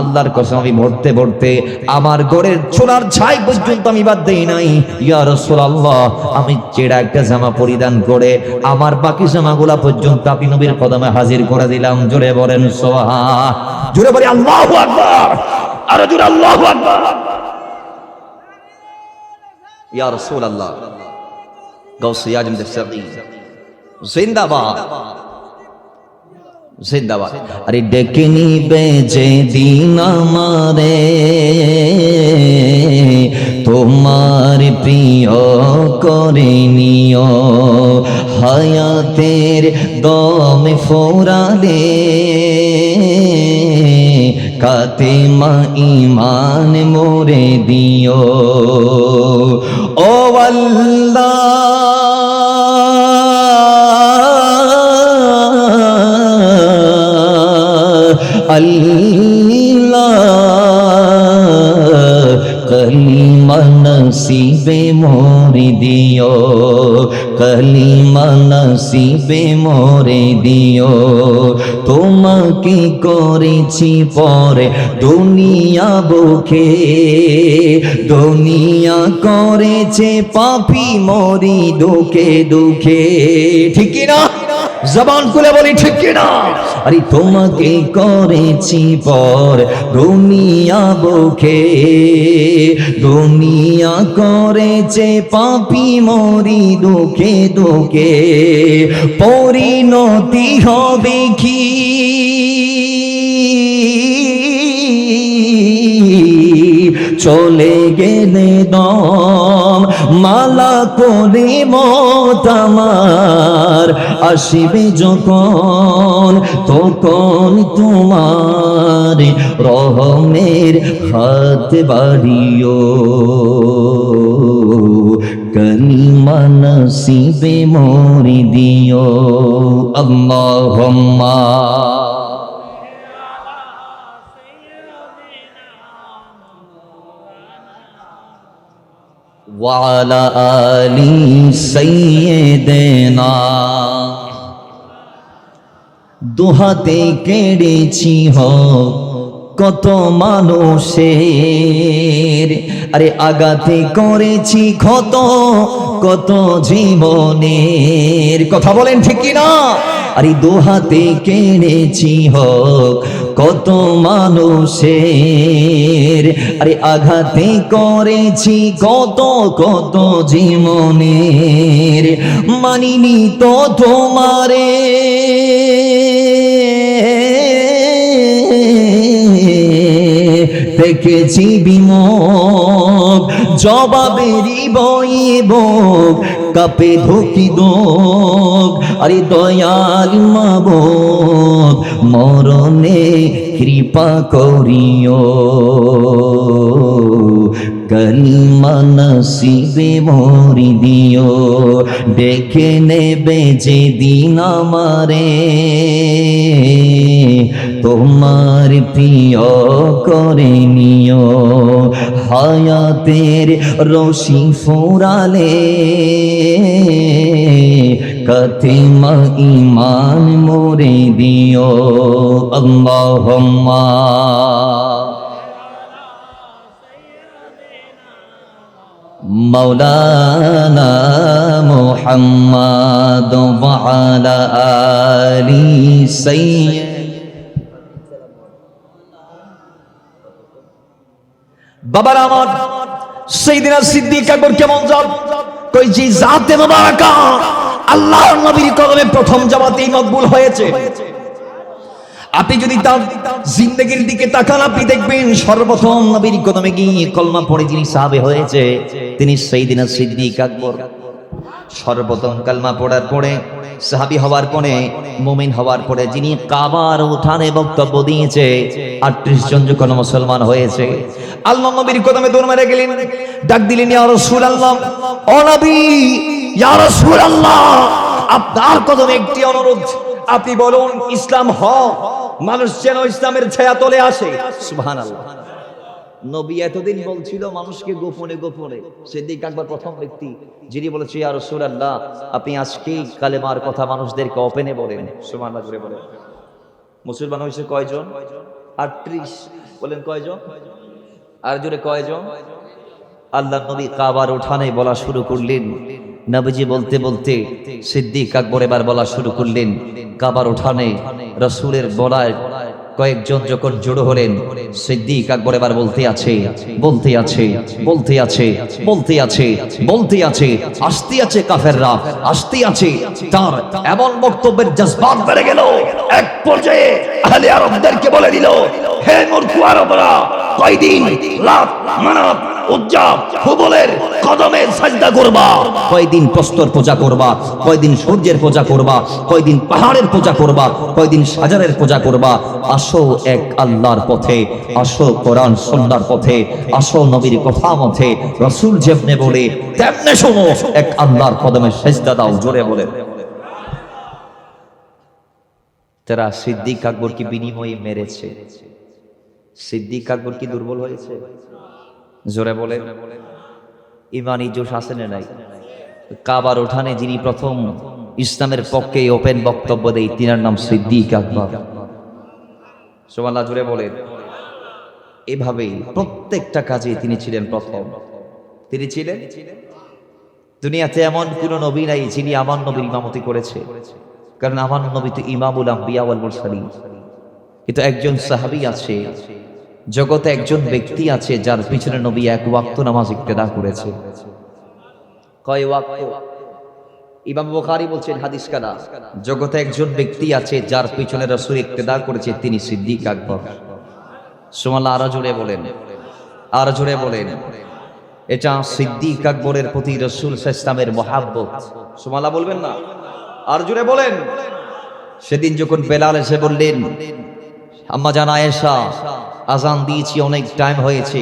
আল্লাহর কসম আমি ভরতে ভরতে আমার ঘরের চোলার ছাই পর্যন্ত আমি বাদ দেই নাই। ইয়া রাসূলুল্লাহ, আমি চেড়া একটা জামা পরিধান করে আমার বাকি জামাগুলা পর্যন্ত আপনি নবীর কদমে হাজির করে দিলাম। জোরে বলেন সুবহান, জোরে বলি আল্লাহু আকবার, আরো জোরে আল্লাহু আকবার। ইয়া রাসূলুল্লাহ, গাউসে আজম দেশাবি জিন্দাবাদ, জিন্দাবাদ। আরে ডেকে নিবে যে দিন আমারে তোমার প্রিয় করে নিও, হায়াতের দম ফোরালে কাতেমা ঈমান মোরে দিও। ও আল্লাহ, আল্লাহ নসিবে মোরে দিও, কালিমা নসিবে মোরে দিও। তোমাকে করেছি পরে দুনিয়া বুকে, দুনিয়া করেছে পাপী মরি দুঃখে দুঃখে। ঠিক কি না? জবান খুলে বলি ঠিক কি না? আরে তোমাকে করেছি পর দুনিয়া বুকে, দুনিয়া করেছে পাপী মরি দুঃখে দুঃখে। পরিণতি হবে কি চলে গেলে দম, মালা করে মত আমার আসিবে যখন, তখন তোমার রহমের হাত বাড়িও, কালিমা নসিবে মোরে দিও। আল্লাহুম্মা ওয়ালা আলি সাইয়্যিদিনা। দুহাতে কেড়েছি কত মানুষের, আরে আঘাতে করেছি ক্ষত কত জীবনের। কথা বলেন ঠিক কি না? আরে দুহাতে কেড়েছি কত মানুষের, আরে আঘাতে করেছি কত কত জীবনের। মানিনি তো তোমারে দেখেছি বিমুখ, জবাবেরই বইব কাপে ঢুকি দোক। আরে দয়াল মাবুদ মরণে কৃপা করিও, কালিমা নসিবে মোরে দিও। ডেকে নেবে যেদিন আমারে তোমার প্রিয় করে নিও, হায়াতের রশি ফুরালে কাতেমা ঈমান মোরে দিও। আল্লাহুম্মা মাওলানা মুহাম্মাদ ওয়া আলা আলি সাইয়্যিদ। বাবার আমার সাইয়েদনা সিদ্দিক আকবর কেমন জাত? কই যে জাতে মুবারাকা আল্লাহর নবীর কদমে প্রথম জামাতেই মকবুল হয়েছে। আপনি যদি তার জিন্দেগির দিকে তাকান, আপনি দেখবেন সর্বপ্রথম নবীর কদমে গিয়ে কলমা পড়ে যিনি সাহাবে হয়েছে তিনি সাইয়েদনা সিদ্দিক আকবর। সর্বপ্রথম কালমা পড়ার পরে সাহাবী হওয়ার পরে মুমিন হওয়ার পরে যিনি কাবার উঠানে বক্তব্য দিয়েছে 38 জন যখন মুসলমান হয়েছে, আল্লাহ নবীর কদমে দৌড় মেরে গেলেন, ডাক দিলেন ইয়া রাসূলুল্লাহ, ও নবী ইয়া রাসূলুল্লাহ, আপনার কদমে একটি অনুরোধ, আপনি বলুন ইসলাম হক, মানুষ যেন ইসলামের ছায়া তলে আসে। সুবহানাল্লাহ। নবী এতদিন বলছিল মানুষকে গোপনে গোপনে, সিদ্দিক আকবর প্রথম ব্যক্তি যিনি বলেছে ইয়া রাসূলুল্লাহ আপনি আজকেই কালেমার কথা মানুষদেরকে ওপেনে বলেন। সুবহানাল্লাহ জোরে বলেন। মুসলমান হয়েছে কয়জন? 38। বলেন কয়জন? আর জোরে কয়জন? আল্লাহ নবী কাবার উঠানে বলা শুরু করলেন। নবীজি বলতে বলতে সিদ্দিক আকবর এবার বলা শুরু করলেন। কাবার উঠানে রাসূলের বলায় কয়েকজন যখন জড়ো হলেন, সিদ্দিক আকবর এবার বলতে আছে বলতে আছে বলতে আছে বলতে আছে বলতে আছে, আসতে আছে কাফেররা, আসতে আছে। তার এমন বক্তব্যের জজবাত বেড়ে গেল, এক পর্যায়ে আহলে আরবদেরকে বলে দিল, হে মূর্খ আরবরা, কয়দিন লাত মানাত উজ্জা হুবলের কদমে সাজদা করবা, কয়দিন প্রস্তর পূজা করবা, কয়দিন সূর্যের পূজা করবা, কয়দিন পাহাড়ের পূজা করবা, কয়দিন সাজারের পূজা করবা। আসো এক আল্লাহর পথে, আসো কোরআন সুন্নাহর পথে, আসো নবীর কথা মতে, রাসূল যেমনে বলে তেমনে শোনো, এক আল্লাহর কদমে সেজদা দাও। জোরে বলে তারা সিদ্দিক আকবর কি বিনিময়ে মেরেছে? সিদ্দিক আকবর কি দুর্বল হয়েছে? জোরে বলে ইমানি জোশ আছে না নাই? কাবার উঠানে যিনি প্রথম ইসলামের পক্ষে ওপেন বক্তব্য দেয় তিনার নাম সিদ্দিক আকবর। সুবহানাল্লাহ জুড়ে বলেন। এভাবেই প্রত্যেকটা কাজে তিনি ছিলেন প্রথম। তিনি ছিলেন, দুনিয়াতে এমন কোন নবী নাই যিনি আমার নবীর ইমামতি করেছে, কারণ আমার নবী তো ইমামুল আম্বিয়া ওয়াল মুরসালিন। কিন্তু একজন সাহাবী আছে, জগতে একজন ব্যক্তি আছে যার পিছনে নবী এক ওয়াক্ত নামাজ ইক্তেদা করেছে। কয় ওয়াক্ত? ইমাম বুখারী বলছেন হাদিস কানা, জগতে একজন ব্যক্তি আছে যার পিছনে রাসূল ইক্তেদা করেছে, তিনি সিদ্দিক আকবর। সুবহানাল্লাহ, আরো জোরে বলেন, আরো জোরে বলেন। এটা সিদ্দিক আকবরের প্রতি রাসূল সাল্লাল্লাহু আলাইহি ওয়াসাল্লামের মহব্বত। সুবহানাল্লাহ বলবেন না? আর জোরে বলেন। সেদিন যখন বেলাল এসে বললেন, আম্মা জান আয়েশা, আজান দিয়েছি, অনেক টাইম হয়েছে,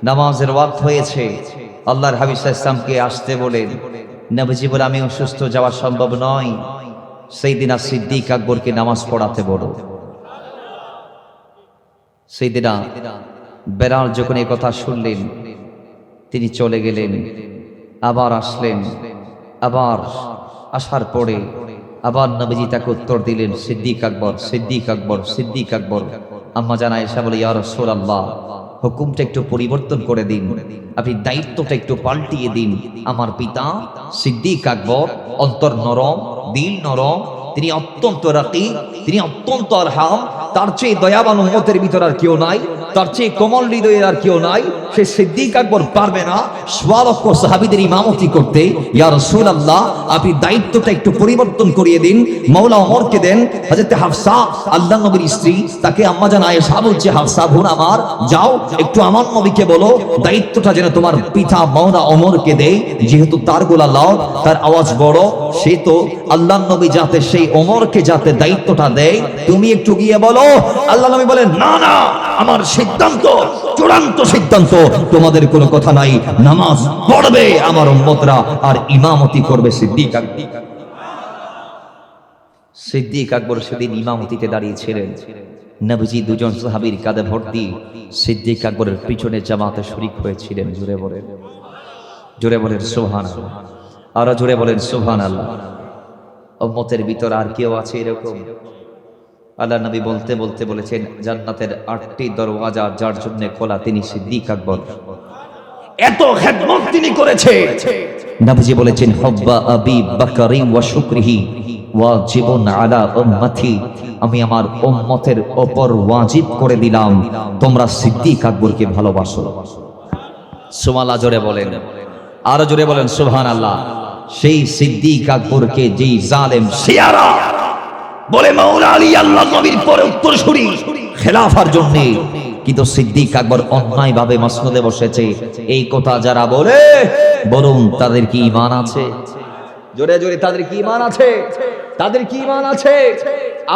নামাজের ওয়াক্ত হয়েছে, আল্লাহর হাবিব সাল্লাল্লাহু আলাইহি ওয়াসাল্লামকে আসতে বলেন। নবীজি বলে, আমি অসুস্থ, যাওয়া সম্ভব নয়। সেইদিনা সিদ্দিক আকবরকে নামাজ পড়াতে বলো। সেইদিনা বেলাল যখন এই কথা শুনলেন, তিনি চলে গেলেন, আবার আসলেন। আবার আসার পরে আবার নবীজি তাকে উত্তর দিলেন, সিদ্দিক আকবর, সিদ্দিক আকবর, সিদ্দিক আকবর। আম্মা জান আয়েশা বলে, ইয়া রাসূলুল্লাহ, হুকুমটা একটু পরিবর্তন করে দিন, আপনি দায়িত্বটা একটু পাল্টিয়ে দিন। আমার পিতা সিদ্দিক আকবর অন্তর নরম, দিল নরম, তিনি অত্যন্ত রাকিব, তিনি অত্যন্ত আরহাম। তার চেয়ে দয়াবান উম্মতের ভিতর আর কেউ নাই, তার চেয়ে কোমল হৃদয়ের আর কেউ নাই। সে সিদ্দিক আকবর পারবে না সোয়ালক্ষ সাহাবীদের ইমামতি করতে। ইয়া রাসূলুল্লাহ, আপনি দায়িত্বটা একটু পরিবর্তন করিয়ে দিন, মাওলা ওমরকে দেন। হযরত হাফসা, আল্লাহর নবীর স্ত্রী, তাকে আম্মা জান আয়েশা বলছে, হাফসা বোন আমার, যাও একটু আমার নবীকে বলো দায়িত্বটা যেন তোমার পিতা মাওলা ওমরকে দেয়, যেহেতু তার গলা লাউড, তার আওয়াজ বড়, সে তো আল্লাহর নবী যাতে সেই ওমরকে যাতে দায়িত্বটা দেয়, তুমি একটু গিয়ে বলো। আল্লাহর নবী বলেন, না না, আমার সিদ্ধান্ত, চূড়ান্ত সিদ্ধান্ত, তোমাদের কোনো কথা নাই, নামাজ পড়বে আমার উম্মতরা, আর ইমামতি করবে সিদ্দিক আকবর। সিদ্দিক আকবর সেদিন ইমামতিতে দাঁড়িয়েছিলেন। নবীজি দুজন সাহাবীর কাঁধে ভর দিয়ে সিদ্দিক আকবরের পিছনে জামাতে শরীক হয়েছিলেন। জোরে বলেন, জোরে বলেন সুবহানাল্লাহ, আর জোরে বলেন সুবহানাল্লাহ। উম্মতের ভিতর আর কেউ আছে এরকম? আল্লাহ নবী বলতে বলতে বলেছেন, জান্নাতের 8টি দরওয়াজা যার জন্য খোলা, তিনি সিদ্দিক আকবর। এত খেদমত তিনি করেছে। নবীজি বলেছেন, হুব্বা আবি বকর ওয়া শুকরিহি ওয়াজিবুন আলা উম্মতি, আমি আমার উম্মতের উপর ওয়াজিব করে দিলাম তোমরা সিদ্দিক আকবরকে ভালোবাসো। সুবহানাল্লাহ জোরে বলেন, আর জোরে বলেন সুবহানাল্লাহ। সেই সিদ্দিক আকবরকে যেই জালেম শিয়ারা বলে মাওলা আলী আল্লাহ নবীর পরে উত্তরসূরি খেলাফার জন্য, কিন্তু সিদ্দিক আকবর অন্যায় ভাবে মসনদে বসেছে, এই কথা যারা বলে, বলুন তাদের কি ঈমান আছে? জোরে জোরে, তাদের কি ঈমান আছে? তাদের কি ঈমান আছে?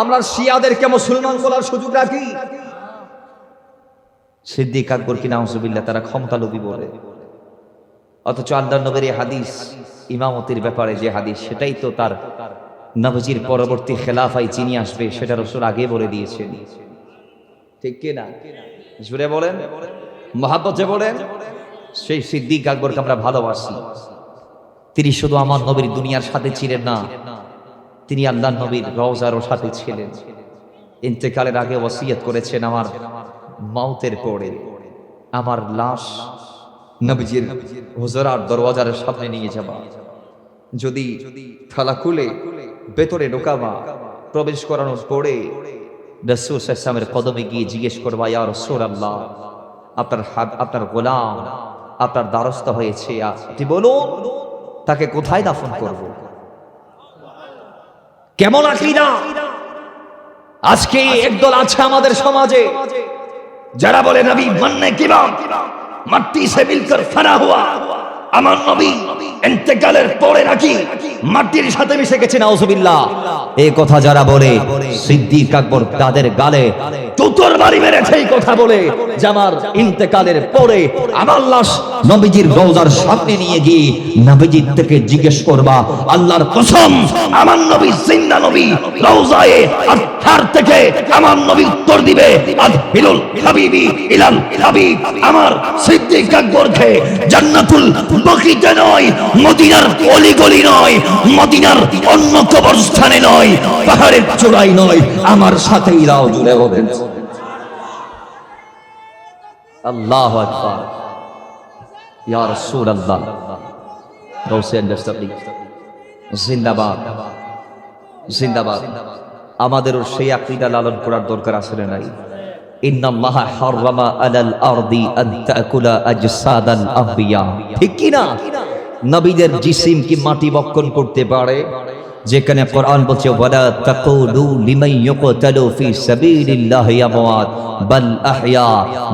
আমরা শিয়াদেরকে মুসলমান বলার সুযোগ রাখি? সিদ্দিক আকবর কি নাউজুবিল্লাহ তারা ক্ষমতালোভী বলে, অথচ আল্লাহর নবীর এই হাদিস ইমামতির ব্যাপারে যে হাদিস, সেটাই তো তার নবীজির পরবর্তী খেলাফায় চিনি আসবে, সেটা রাসূল আগে বলে দিয়েছেন। ঠিক কি না? জুড়ে বলেন, মহাব্বতে বলেন। সেই সিদ্দিক আকবরকে আমরা ভালোবাসি। তিনি শুধু আমার নবীর দুনিয়ার সাথে ছিলেন না, তিনি আল্লাহর নবীর রওজারও সাথে ছিলেন। ইন্তেকালের আগে ওসিয়ত করেছেন, আমার মাউতের পরে আমার লাশ নবীজির হুজরার দরওয়াজার সামনে নিয়ে যাবা, যদি থালা খুলে ভেতরে ঢোকাবা, প্রবেশ করানোর পরে রাসূল সাল্লাল্লাহু আলাইহি ওয়াসাল্লামের কদমে গিয়ে জিজ্ঞেস করবা, ইয়া রাসূলুল্লাহ, আপনার গোলাম আপনার দ্বারস্থ হয়েছে, আপনি বলুন তাকে কোথায় দাফন করব? কেমন আকীদা! আজকে একদল আছে আমাদের সমাজে যারা বলে, নবী মাননে কি বাত, মাটি সে মিলকর ফানা হুয়া, আমার নবী ইন্তেকালের পরে নাকি মাটির সাথে মিশে গেছে। নাউজুবিল্লাহ। এই কথা যারা বলে, সিদ্দিক আকবর তাদের গালে চতুর বাড়ি মেরেছে এই কথা বলে যে আমার ইন্তেকালের পরে আমার লাশ নবীজির রওজার সামনে নিয়ে গিয়ে নবীজির থেকে জিজ্ঞেস করবা, আল্লাহর কসম আমার নবী জিন্দা নবী রওজায়ে আর তার থেকে আমার নবী উত্তর দিবে আদহিলুল হাবিবি ইলাল হাবিব। আমার সিদ্দিক আকবরকে জান্নাতুল বাকিতে নয়, মদিনার অলিগলি নয়, মদিনার অন্য কবরস্থানে নয়, পাহাড়ের চূড়ায় নয়, আমার সাথেই দাও। জুড়ে বলেন আল্লাহু আকবার। ইয়া রাসূলুল্লাহ, গাউসে আন্দাস্তাবলি জিন্দাবাদ, জিন্দাবাদ। আমাদেরও সেই আকীদা লালন করার দরকার আছে না নাই? ইন্নাল্লাহা হারামা আলাল আরদি আন তাকুলা আজসাদাল আহবিয়া। ঠিক কি না? নবীদের জিসিম কি মাটি বক্ষণ করতে পারে? যেখানে কোরআন বলছে ওয়ালা তাকুলু লিমান ইউকতালু ফি সাবিলিল্লাহি আমওয়াত বাল আহইয়া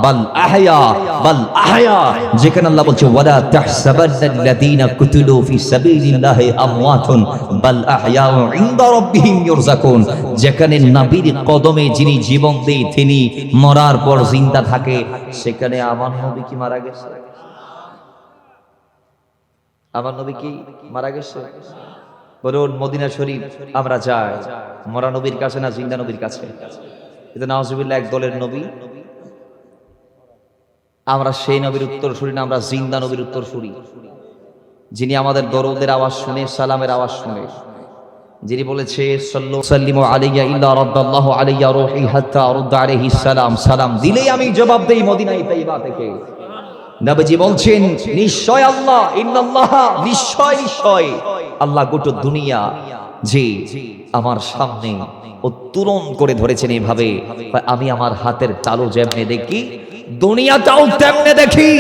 বাল আহইয়া বাল আহইয়া। যেখানে আল্লাহ বলছে ওয়ালা তাহসাবান্নাল্লাযীনা কুতিলু ফি সাবিলিল্লাহি আমওয়াতুন বাল আহইয়াউ ইনদা রাব্বিহিম ইউরযাকুন। যেখানে নবীর কদমে যিনি জীবন দেয় তিনি মরার পর জিন্দা থাকে, সেখানে আমার নবী কি মারা গেছে? আমার নবী কি মারা গেছে? বলুন, মদিনা শরীফ আমরা যাই মরা নবীর কাছে না জিন্দা নবীর কাছে? কিন্তু নাউজুবিল্লাহ, এক দলের নবী, আমরা সেই নবীর উত্তর শুনি না, আমরা জিন্দা নবীর উত্তর শুনি, যিনি আমাদের দরুদের আওয়াজ শুনে, সালামের আওয়াজ শুনে, যিনি বলেছে সাল্লু সাল্লিমু আলাইয়া ইল্লা রাদ্দাল্লাহু আলাইয়া রূহি হাত্তা আরুদ্দা আলাইহিস সালাম। সালাম দিলেই আমি জবাব দেই মদিনায় তাইবা থেকে। নবীজি বলছেন নিশ্চয় আল্লাহ, ইন্নাল্লাহ, নিশ্চয় নিশ্চয় আল্লাহ গোটা দুনিয়া যে আমার সামনে উত্তোলন করে ধরেছেন এইভাবে, আমি আমার হাতের তালু যেমনে দেখি দুনিয়াটাও তেমনে দেখি।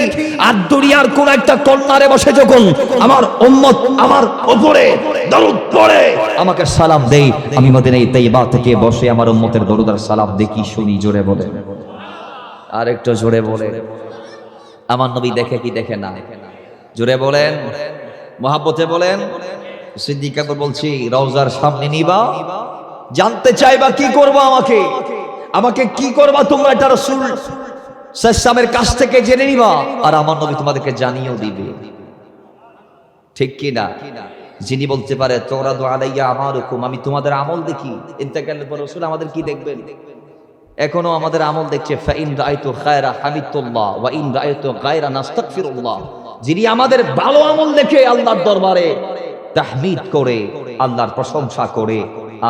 আর দুনিয়ার কোন একটা কর্নারে বসে যখন আমার উম্মত আমার উপরে দরুদ পড়ে আমাকে সালাম দেই, আমি মদিনায় তাইবা থেকে বসে আমার উম্মতের দরুদ আর সালাম দেখি, শুনি। জোরে বলে, আর একটু জোরে বলে, আমার নবী দেখে কি দেখে না? জোরে বলেন, মহাব্বতে বলেন। সিদ্দিক আকবর বলছি রওজার সামনে নিবা, জানতে চাইবা কি করবা, আমাকে আমাকে কি করবা তোমরা, এটা রাসূল সাল্লামের কাছ থেকে জেনে নিবা, আর আমার নবী তোমাদেরকে জানিয়েও দিবে। ঠিক কি না? যিনি বলতে পারে তুরাদু আলাইয়া আমালুকুম, আমি তোমাদের আমল দেখি। ইন্তেকালের পর রাসূল আমাদের কি দেখবেন? এখনো আমাদের আমল দেখছে। ফাইন রাআইতু খায়রা হামিদুল্লাহ ওয়া ইন রাআইতু গায়রা নাস্তাগফিরুল্লাহ। যিনি আমাদের ভালো আমল দেখে আল্লাহর দরবারে তাহমিদ করে, আল্লাহর প্রশংসা করে,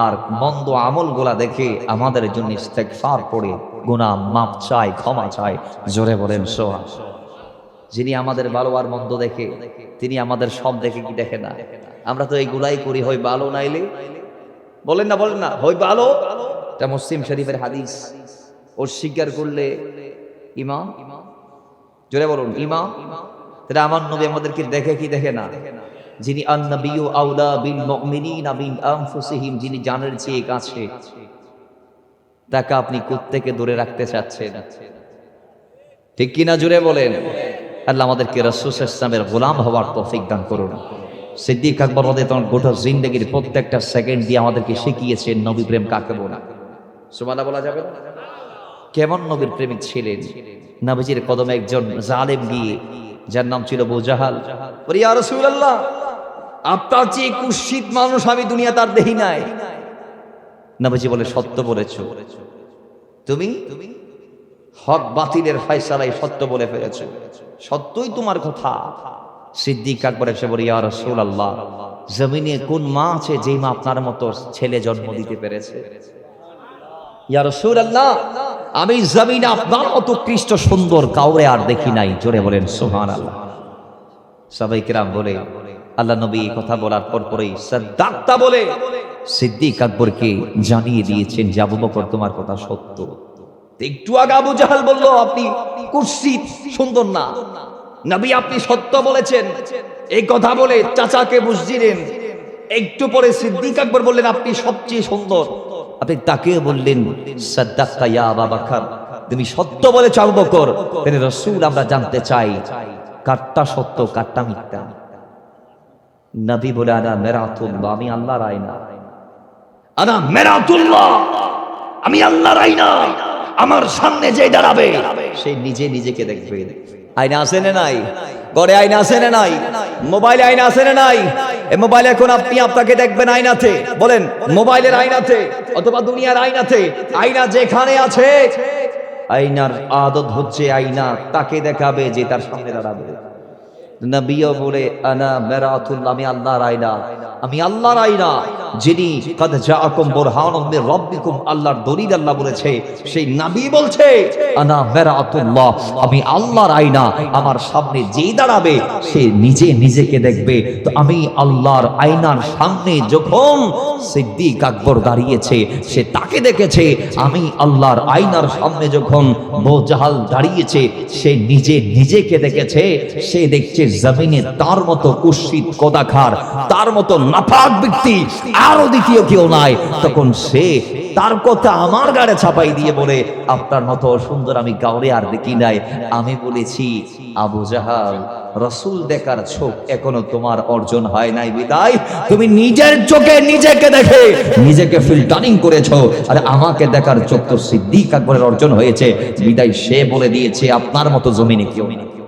আর মন্দ আমলগুলা দেখে আমাদের জন্য ইস্তেগফার করে গুনাহ মাফ চায়, ক্ষমা চায়। জোরে বলেন সুবহান। যিনি আমাদের ভালো আর মন্দ দেখে, তিনি আমাদের সব দেখে কি দেখে না? আমরা তো এইগুলাই করি, হয় ভালো নাইলে বলেন না, বলেন না, হয় ভালো। এটা মুসলিম শরীফের হাদিস। অস্বীকার করলে ইমাম, জোরে বলুন ইমাম। তাহলে আমার নবী আমাদেরকে দেখে কি দেখে না? যিনি আন-নাবিয়্যু আওলা বিল মুমিনিনা মিন আনফুসিহিম, যিনি জানের চেয়ে কাছে, তাকে আপনি কোত্থেকে দূরে রাখতে চাচ্ছেন? ঠিক কিনা? জোরে বলেন। আল্লাহ আমাদেরকে রাসূল সাল্লাল্লাহু আলাইহি ওয়াসাল্লামের গোলাম হওয়ার তৌফিক দান করুন। সিদ্দিক আকবর রাদিয়াল্লাহু আনহু গোটা জিন্দেগীর প্রত্যেকটা সেকেন্ড দিয়ে আমাদেরকে শিখিয়েছেন নবী প্রেম কাকে বলে। সুবহানাল্লাহ বলা যাবে না? কেমন নবীর প্রেমিক ছিলেন? নবীজির কদমে একজন জালেম গিয়ে, যার নাম ছিল আবু জাহাল, বলে ইয়া রাসূলুল্লাহ, আপনার চেয়ে কুৎসিত মানুষ আমি দুনিয়া তার দেখি নাই। নবীজি বলে সত্য বলেছো, তুমি হক বাতিলের ফয়সালায় সত্য বলে ফেলেছো, সত্যই তোমার কথা। সিদ্দিক আকবর এসে বলে ইয়া রাসূলুল্লাহ, জমিনে কোন মা আছে যেই মা আপনার মতো ছেলে জন্ম দিতে পেরেছে? ইয়া রাসূলুল্লাহ, আমি জমিনে আপনার মতো কৃষ্ট সুন্দর কাউরে আর দেখি নাই। জোরে বলেন সুবহানাল্লাহ। সাহাবায়ে কেরাম বলে আল্লাহ নবী এই কথা বলার পরপরই সাদাক্তা বলে সিদ্দিক আকবরকে জানিয়ে দিয়েছেন যে আবু বকর তোমার কথা সত্য। একটু আগে আবু জাহাল বলল আপনি কুৎসিত, সুন্দর না, নবী আপনি সত্য বলেছেন। এই কথা বলে চাচাকে বুঝ দিলেন। একটু পরে সিদ্দিক আকবর বললেন আপনি সবচেয়ে সুন্দর। আপনি তাকে বললেন সাদাক্তা ইয়া আবু বকর, তুমি সত্য বলেছ আবু বকর। তিনি রাসূল, আমরা জানতে চাই কারটা সত্য কারটা মিথ্যা? নবী বলে আনা মেরাতুল্লাহ, আমি আল্লাহর আয়না। আনা মেরাতুল্লাহ, আমি আল্লাহর আয়না। আমার সামনে যে দাঁড়াবে সে নিজে নিজেকে দেখবে। আয়না আছে না নাই? ঘরে আয়না আছে না নাই? মোবাইলে আয়না আছে না নাই? এই মোবাইল এখন আপনি আপনাকে দেখবেন আয়নাতে, বলেন মোবাইলের আয়নাতে অথবা দুনিয়ার আয়নাতে। আয়না যেখানে আছে, আয়নার আদত হচ্ছে আয়না তাকে দেখাবে যে তার সামনে দাঁড়াবে। নবীও বলে আনা মেরাতুল্লাহ, আমি আল্লাহর আয়না, আমি আল্লাহর আয়না। যিনি কাদ জাআকুম বুরহানুম মির রাব্বিকুম, আল্লাহর দলিল আল্লাহ বলেছে, সেই নবী বলছে আনা মেরাতুল্লাহ, আমি আল্লাহর আয়না। আমার সামনে যেই দাঁড়াবে সে নিজে নিজেকে দেখবে। তো আমি আল্লাহর আয়নার সামনে যখন সিদ্দিক আকবর দাঁড়িয়েছে, সে তাকে দেখেছে। আমি আল্লাহর আয়নার সামনে যখন আবু জাহাল দাঁড়িয়েছে, সে নিজে নিজেকে দেখেছে। সে দেখছে জমিনে তার মতো কুৎসিত কদাকার, তার মতো নাপাক ব্যক্তি আরো দ্বিতীয় কেউ নাই। তখন সে তার কথা আমার গাড়ে ছাপাই দিয়ে বলে, আপনার মতো সুন্দর আমি কাউরে আর দেখি নাই। আমি বলেছি, আবু জাহাল, রাসূল দেখার চোখ এখনো তোমার অর্জন হয় নাই, বিদায় তুমি নিজের চোখে নিজেকে দেখে নিজেকে ফিল্টারিং করেছো। আর আমাকে দেখার চোখ তো সিদ্দিক আকবরের অর্জন হয়েছে, বিদায় সে বলে দিয়েছে আপনার মতো জমিনে কেউ নেই।